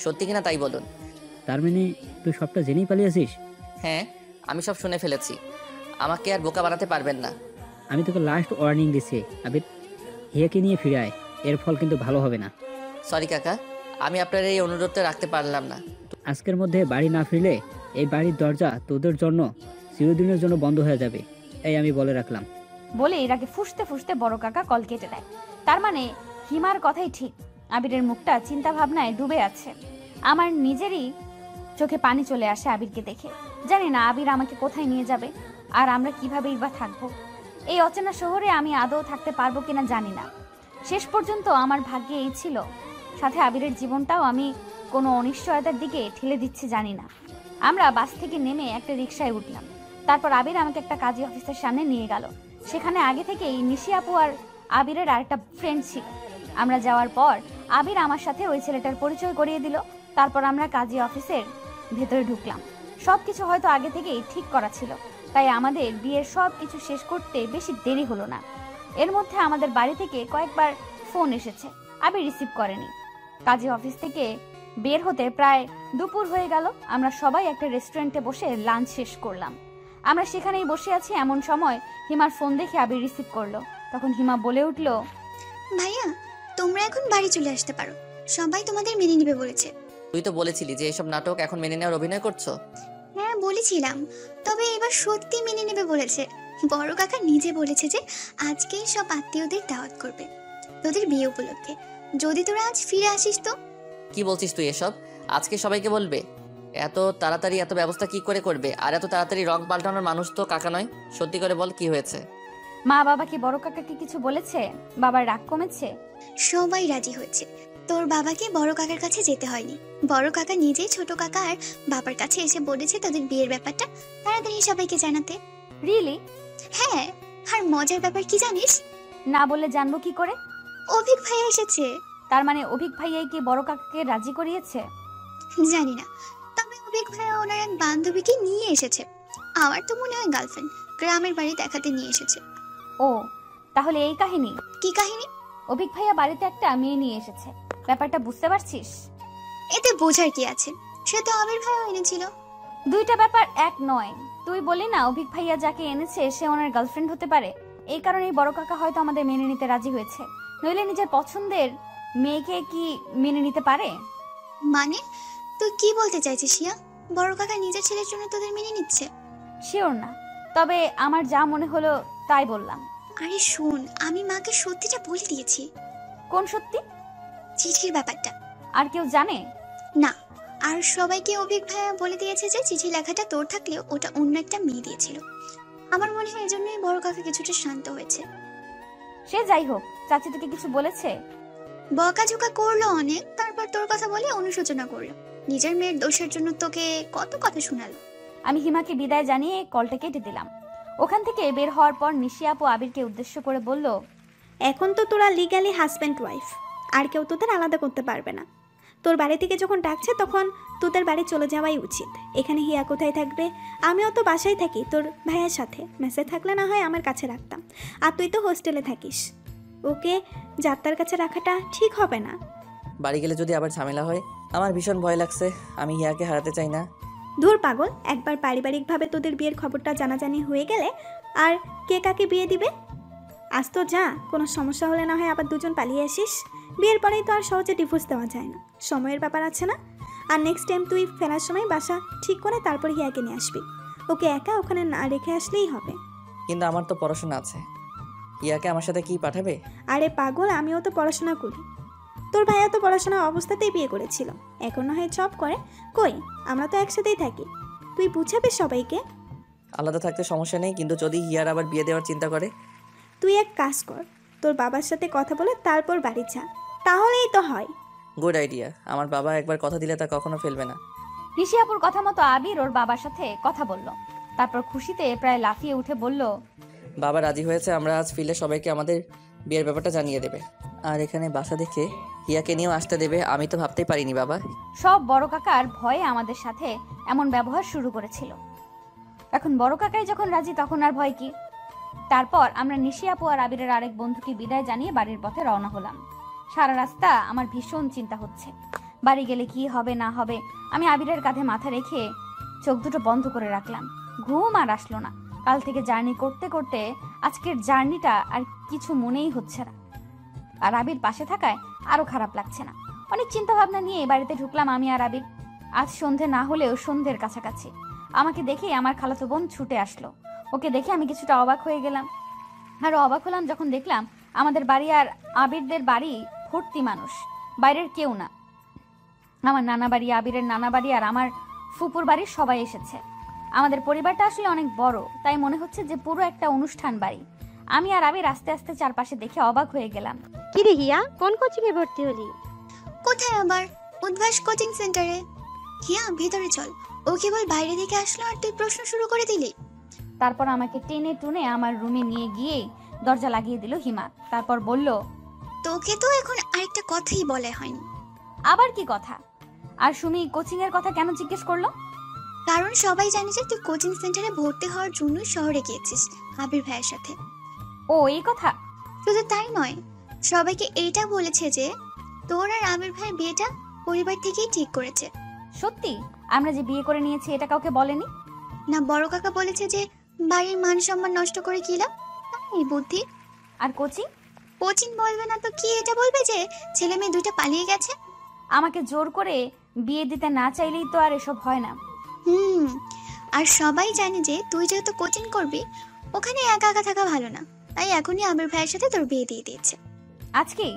সত্যি কিনা তাই বলুন। তার মানে তুই সবটা জেনেই পালিয়েছিস? হ্যাঁ, আমি সব শুনে ফেলেছি। আমাকে আর বোকা বানাতে পারবেন না। আমি তোকে লাস্ট ওয়ার্নিং দিচ্ছি আবির, হিয়াকে নিয়ে ফিরে আয়। এর ফল কিন্তু ভালো হবে না। সরি কাকা, আমি আপনার এই অনুরোধটা রাখতে পারলাম না। আজকের মধ্যে বাড়ি না ফিরলে এই বাড়ির দরজা তোদের জন্য চিরদিনের জন্য বন্ধ হয়ে যাবে। এই আমি বলে রাখলাম। বলে এর আগে ফুসতে ফুসতে বড় কাকা কল কেটে দেয়। তার মানে হিমার কথাই ঠিক। আবিরের মুখটা চিন্তা ভাবনায় ডুবে আছে। আমার নিজেরই চোখে পানি চলে আসে আবিরকে দেখে। জানি না আবির আমাকে কোথায় নিয়ে যাবে, আর আমরা কিভাবেই বা থাকবো। এই অচেনা শহরে আমি আদৌ থাকতে পারবো কিনা জানি না। শেষ পর্যন্ত আমার ভাগ্যে এই ছিল। সাথে আবিরের জীবনটাও আমি কোনো অনিশ্চয়তার দিকে ঠেলে দিচ্ছি জানি না। আমরা বাস থেকে নেমে একটা রিকশায় উঠলাম। তারপর আবির আমাকে একটা কাজী অফিসের সামনে নিয়ে গেল। সেখানে আগে থেকেই নিশি আপু আর আবিরের আরেকটা ফ্রেন্ড ছিল। আমরা যাওয়ার পর আবির আমার সাথে ওই ছেলেটার পরিচয় করিয়ে দিল। তারপর আমরা কাজী অফিসের ভেতরে ঢুকলাম। সবকিছু হয়তো আগে থেকেই ঠিক করা ছিল, তাই আমাদের বিয়ের সব কিছু শেষ করতে বেশি দেরি হলো না। এর মধ্যে আমাদের বাড়ি থেকে কয়েকবার ফোন এসেছে, আবির রিসিভ করেনি। কাজী অফিস থেকে বের হতে প্রায় দুপুর হয়ে গেল। আমরা সবাই একটা রেস্টুরেন্টে বসে লাঞ্চ শেষ করলাম। আমরা সেখানেই বসে আছি, এমন সময় হিমার ফোন দেখে আবির রিসিভ করলো। তখন হিমা বলে উঠলো, ভাইয়া, তোমরা এখন বাড়ি চলে আসতে পারো। সবাই তোমাদের মেনে নিবে বলেছে। তুই তো বলেছিলি যে এসব নাটক এখন মেনে নেওয়ার অভিনয় করছো। হ্যাঁ বলেছিলাম, তবে এবার সত্যি মেনে নেবে বলেছে। বড় কাকা নিজে বলেছে যে আজকেই সব আত্মীয়দের দাওয়াত করবে তোদের বিয়ে উপলক্ষে। যদি তোরা আজ ফিরে আসিস তো। কি বলছিস তুই এসব? আজকে সবাইকে বলবে? এত তাড়াতাড়ি এত ব্যবস্থা কি করে করবে? আর এত তাড়াতাড়ি রং পাল্টানোর মানুষ তো কাকা নয়। সত্যি করে বল, কি হয়েছে? মা বাবা কি বড় কাকাকে কিছু বলেছে? বাবার রাগ কমেছে? সবাই রাজি হয়েছে। তোর বাবাকে বড় কাকার কাছে যেতে হয়নি। বড় কাকা নিজেই ছোট কাকা আর বাবার কাছে এসে বলেছে তোদের বিয়ের ব্যাপারটা তাড়াতাড়ি সবাইকে জানাতে। রিয়েলি? হ্যাঁ, আর মজার ব্যাপার কি জানিস? না বললে জানবো কি করে? অভিক ভাইয়া এসেছে। তার মানে অভিক ভাইয়াই কি বড় কাকাকে রাজি করিয়েছে? জানি না, তবে অভিক ভাইয়া ওনার এক বান্ধবীকে নিয়ে এসেছে। আমার তো মনে হয় গার্লফ্রেন্ড, গ্রামের বাড়ি দেখাতে নিয়ে এসেছে। ও, তাহলে এই কাহিনী? কি কাহিনী? অভিক ভাইয়া বাড়িতে একটা মেয়ে নিয়ে এসেছে, ব্যাপারটা বুঝতে পারছিস? এতে বোঝার কি আছে, সে তো আবির ভাইয়া এনেছিল। দুইটা ব্যাপার এক নয়। তুই বলি না অভিক ভাইয়া যাকে এনেছে সে ওনার গার্লফ্রেন্ড হতে পারে। এই কারণেই বড় কাকা হয়তো আমাদের মেনে নিতে রাজি হয়েছে, নইলে নিজের পছন্দের মেয়েকে কি মেনে নিতে পারে? মানে তুই কি বলতে চাইছিস শিয়া? বড় কাকা নিজের ছেলের জন্য তোদের মেনে নিচ্ছে? শিওর না, তবে আমার যা মনে হলো তাই বললাম। আরে শোন, আমি মাকে সত্যিটা বলে দিয়েছি। কোন সত্যি? চিঠির ব্যাপারটা। আর কেউ জানে না, আর সবাইকে অভিক ভাইয়া বলে দিয়েছে যে চিঠি লেখাটা তোর থাকলেও ওটা অন্য একটা মেয়ে দিয়েছিল। আমার মনে হয় এজন্যই বড় কাকা কিছুটা শান্ত হয়েছে। সে যাই হোক, চাচি তোকে কিছু বলেছে? বকাঝোকা করলো অনেক, তারপর তোর কথা বলে অনুশোচনা করলো। নিজের মেয়ের দোষের জন্য তোকে কত কথা শোনালো। আমি হিমাকে বিদায় জানিয়ে কলটা কেটে দিলাম। ওখান থেকে বের হওয়ার পর নিশি আপু আবিরকে উদ্দেশ্য করে বলল, এখন তো তোরা লিগ্যালি হাজব্যান্ড ওয়াইফ, আর কেউ তোদের আলাদা করতে পারবে না। তোর বাড়ি থেকে যখন ডাকছে তখন তোদের বাড়ি চলে যাওয়াই উচিত। এখানে হিয়া কোথায় থাকবে? আমিও তো বাসায় থাকি তোর ভাইয়ের সাথে, মেসে থাকলে না হয় আমার কাছে রাখতাম, আর তুই তো হোস্টেলে থাকিস। ওকে যাত্রার কাছে রাখাটা ঠিক হবে না। বাড়ি গেলে যদি আবার ঝামেলা হয়, আমার ভীষণ ভয় লাগছে। আমি হিয়াকে হারাতে চাই না। ধুর পাগল, একবার পারিবারিকভাবে তোদের বিয়ের খবরটা জানাজানি হয়ে গেলে আর কে কাকে বিয়ে দিবে? আজ তো যা, কোনো সমস্যা হলে না হয় আবার দুজন পালিয়ে আসিস। বিয়ের পরেই তো আর সহজে ডিভোর্স দেওয়া যায় না, সময়ের ব্যাপার আছে না। আর নেক্সট টাইম তুই ফেরার সময় বাসা ঠিক করে তারপর হিয়াকে নিয়ে আসবি। ওকে একা ওখানে না রেখে আসলেই হবে। কিন্তু আমার তো পড়াশোনা আছে, হিয়াকে আমার সাথে কি পাঠাবে? আরে পাগল, আমিও তো পড়াশোনা করি। তোর ভাইয়া তো পড়াশোনার অবস্থাতেই বিয়ে করেছিল, এখন না হয় জব করে। কই, আমরা তো একসাথেই থাকি, তুই বুঝাবি সবাইকে। আলাদা থাকতে সমস্যা নেই, কিন্তু যদি হিয়ার আবার বিয়ে দেওয়ার চিন্তা করে? তুই এক কাজ কর, তোর বাবার সাথে কথা বলে তারপর বাড়ি যা, তাহলেই তো হয়। Good idea. আমার বাবা একবার কথা দিলে তা কখনো ফেলবে না। নিশি আপুর কথা মতো আবির ওর বাবার সাথে কথা বলল। তারপর খুশিতে প্রায় লাফিয়ে উঠে বলল, বাবা রাজি হয়েছে, আমরা আজ ফিরলে সবাইকে আমাদের বিয়ের ব্যাপারটা জানিয়ে দেবে। আর এখানে বাসা দেখে হিয়াকে নিয়েও আসতে দেবে। আমি তো ভাবতেই পারিনি বাবা। সব বড় কাকার ভয়ে আমাদের সাথে এমন ব্যবহার শুরু করেছিল, এখন বড় কাকাই যখন রাজি তখন আর ভয় কি? তারপর আমরা নিশি আপু আর আবিরের আরেক বন্ধুকে বিদায় জানিয়ে বাড়ির পথে রওনা হলাম। সারা রাস্তা আমার ভীষণ চিন্তা হচ্ছে, বাড়ি গেলে কি হবে না হবে। আমি আবিরের কাঁধে মাথা রেখে চোখ দুটো বন্ধ করে রাখলাম। ঘুম আর আসলো না। কাল থেকে জার্নি করতে করতে আজকের জার্নিটা আর কিছু মনেই হচ্ছে না। আর আবির পাশে থাকায় আরো খারাপ লাগছে না। অনেক চিন্তা ভাবনা নিয়ে বাড়িতে ঢুকলাম আমি আর আবির। আজ সন্ধে না হলেও সন্ধ্যের কাছাকাছি। আমাকে দেখেই আমার খালাতো বোন ছুটে আসলো। ওকে দেখে আমি কিছুটা অবাক হয়ে গেলাম। আরো অবাক হলাম যখন দেখলাম আমাদের বাড়ি আর আবিরদের বাড়ি ভর্তি মানুষ, বাইরের কেউ না। আমার নানা বাড়ি, আবিরের নানা বাড়ি আর আমার ফুপুর বাড়ির সবাই এসেছে। আমাদের পরিবারটা আসলে অনেক বড়, তাই মনে হচ্ছে যে পুরো একটা অনুষ্ঠান বাড়ি। আমি আর আবির আস্তে আস্তে চারপাশে দেখে অবাক হয়ে গেলাম। কি রে হিয়া, কোন কোচিং এ ভর্তি হলি? কোথায় আবার? উদ্ভাস কোচিং সেন্টারে। হিয়া ভেতরে চল, ও কেবল বাইরে থেকে আসলো আর তুই প্রশ্ন শুরু করে দিলি। তারপর আমাকে টেনে টুনে আমার রুমে নিয়ে গিয়ে দরজা লাগিয়ে দিল হিমা। তারপর বলল, তোকে তো এখন আরেকটা কথাই বলা হয়নি। আবার কি কথা? আর সুমি কোচিং এর কথা কেন জিজ্ঞেস করলো? কারণ সবাই জানে যে তুই কোচিং সেন্টারে ভর্তি হওয়ার জন্য শহরে গিয়েছিস আবির ভাইয়ের সাথে। ও এই কথা? শুধু তাই নয়, সবাইকে এইটা বলেছে যে তোর আর আবির ভাইয়ের বিয়েটা পরিবার থেকেই ঠিক করেছে। সত্যি? আমরা যে বিয়ে করে নিয়েছি এটা কাউকে বলেনি? না, বড় কাকা বলেছে যে বাড়ির মান সম্মান নষ্ট করে কি লাভ, এই বুদ্ধি। আর কোচিং? কোচিং বলবে না তো কি এটা বলবে যে ছেলে মেয়ে দুইটা পালিয়ে গেছে। আমাকে জোর করে বিয়ে দিতে না চাইলেই তো আর এসব হয় না। আর সবাই জানে যে তুই যেহেতু কোচিং করবি ওখানে একা একা থাকা ভালো না, তাই এখনই আবির ভাইয়ের সাথে তোর বিয়ে দিয়ে দিয়েছে। আজকেই?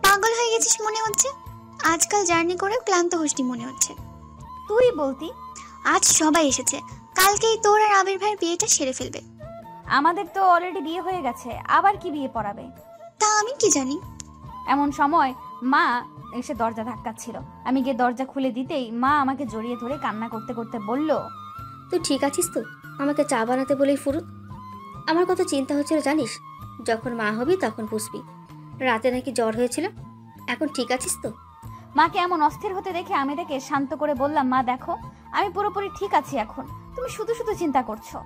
পাগল হয়ে গেছিস মনে হচ্ছে, আজকাল জার্নি করে ক্লান্ত হসনি মনে হচ্ছে। তুই বলতি। আজ সবাই এসেছে, কালকেই তোর আর আবির ভাইয়ের বিয়েটা সেরে ফেলবে। আমাদের তো অলরেডি বিয়ে হয়ে গেছে, আবার কি বিয়ে পড়াবে? তা আমি কি জানি। এমন সময় মা এসে দরজা ধাক্কাচ্ছিল। আমি গিয়ে দরজা খুলে দিতেই মা আমাকে জড়িয়ে ধরে কান্না করতে করতে বলল, তুই ঠিক আছিস তো? আমাকে চা বানাতে বলেই ফুরুত। আমার কত চিন্তা হচ্ছিল জানিস, যখন মা হবি তখন বুঝবি। রাতে নাকি জ্বর হয়েছিল, এখন ঠিক আছিস তো? মাকে এমন অস্থির হতে দেখে আমি তাকে শান্ত করে বললাম, মা দেখো, আমি পুরোপুরি ঠিক আছি এখন, তুমি শুধু শুধু চিন্তা করছো।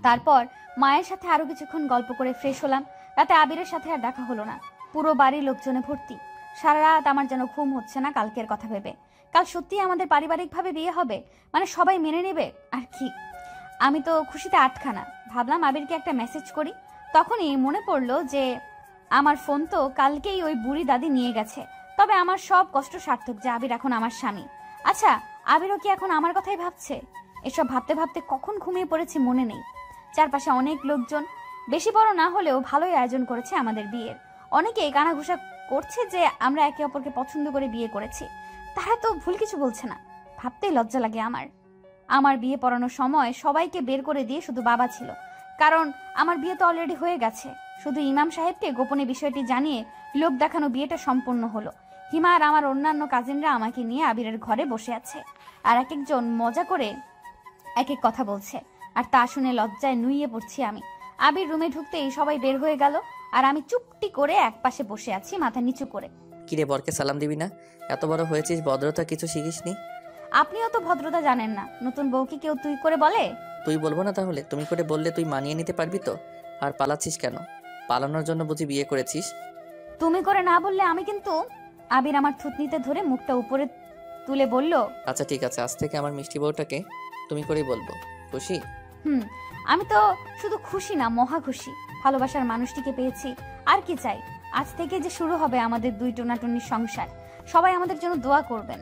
তারপর মায়ের সাথে আরো কিছুক্ষণ গল্প করে ফ্রেশ হলাম। রাতে আবিরের সাথে আর দেখা হলো না। পুরো বাড়ির লোকজনে ভর্তি। সারা রাত আমার যেন ঘুম হচ্ছে না কালকের কথা ভেবে। কাল সত্যি আমাদের পারিবারিকভাবে বিয়ে হবে, মানে সবাই মেনে নেবে আর কি। আমি তো খুশিতে আটখানা। ভাবলাম আবিরকে একটা মেসেজ করি। তখনই মনে পড়লো যে আমার ফোন তো কালকেই ওই বুড়ি দাদি নিয়ে গেছে। তবে আমার সব কষ্ট সার্থক যে আবির এখন আমার স্বামী। আচ্ছা, আবিরও কি এখন আমার কথাই ভাবছে? এসব ভাবতে ভাবতে কখন ঘুমিয়ে পড়েছি মনে নেই। চারপাশে অনেক লোকজন, বেশি বড় না হলেও ভালোই আয়োজন করেছে আমাদের বিয়ের। অনেকেই কানাঘুষা করছে যে আমরা একে অপরকে পছন্দ করে বিয়ে করেছি। তারা তো ভুল কিছু বলছে না। ভাবতেই লজ্জা লাগে আমার বিয়ে পড়ানোর সময় সবাইকে বের করে দিয়ে শুধু বাবা ছিল, কারণ আমার বিয়ে তো অলরেডি হয়ে গেছে। শুধু ইমাম সাহেবকে গোপনে বিষয়টি জানিয়ে লোক দেখানো বিয়েটা সম্পূর্ণ হলো। হিমা আর আমার অন্যান্য কাজিনরা আমাকে নিয়ে আবিরের ঘরে বসে আছে, আর এক একজন মজা করে এক এক কথা বলছে, আর তা শুনে লজ্জায় নুইয়ে পড়ছি আমি। আবির রুমে ঢুকতেই সবাই বের হয়ে গেল, আর আমি চুপটি করে একপাশে বসে আছি মাথা নিচু করে। কিরে, বরকে সালাম দিবি না? এত বড় হয়েছিস, ভদ্রতা কিছু শিখিসনি? আপনিও তো ভদ্রতা জানেন না। নতুন বউকে কেউ তুই করে বলে? তুই বলবো না তাহলে? তুমি করে বললে তুই মানিয়ে নিতে পারবি তো? আর পালাচ্ছিস কেন? পালানোর জন্য বুঝি বিয়ে করেছিস? তুমি করে না বললে আমি কিন্তু। আবির আমার থুতনিতে ধরে মুখটা উপরে তুলে বলল, আচ্ছা ঠিক আছে, আজ থেকে আমার মিষ্টি বউটাকে তুমি করেই বলবো। খুশি? আমি তো শুধু খুশি না, মহা খুশি। ভালোবাসার মানুষটিকে পেয়েছি, আর কি চাই। আজ থেকে যে শুরু হবে আমাদের দুই টোনাটুনির সংসার। সবাই আমাদের জন্য দোয়া করবেন।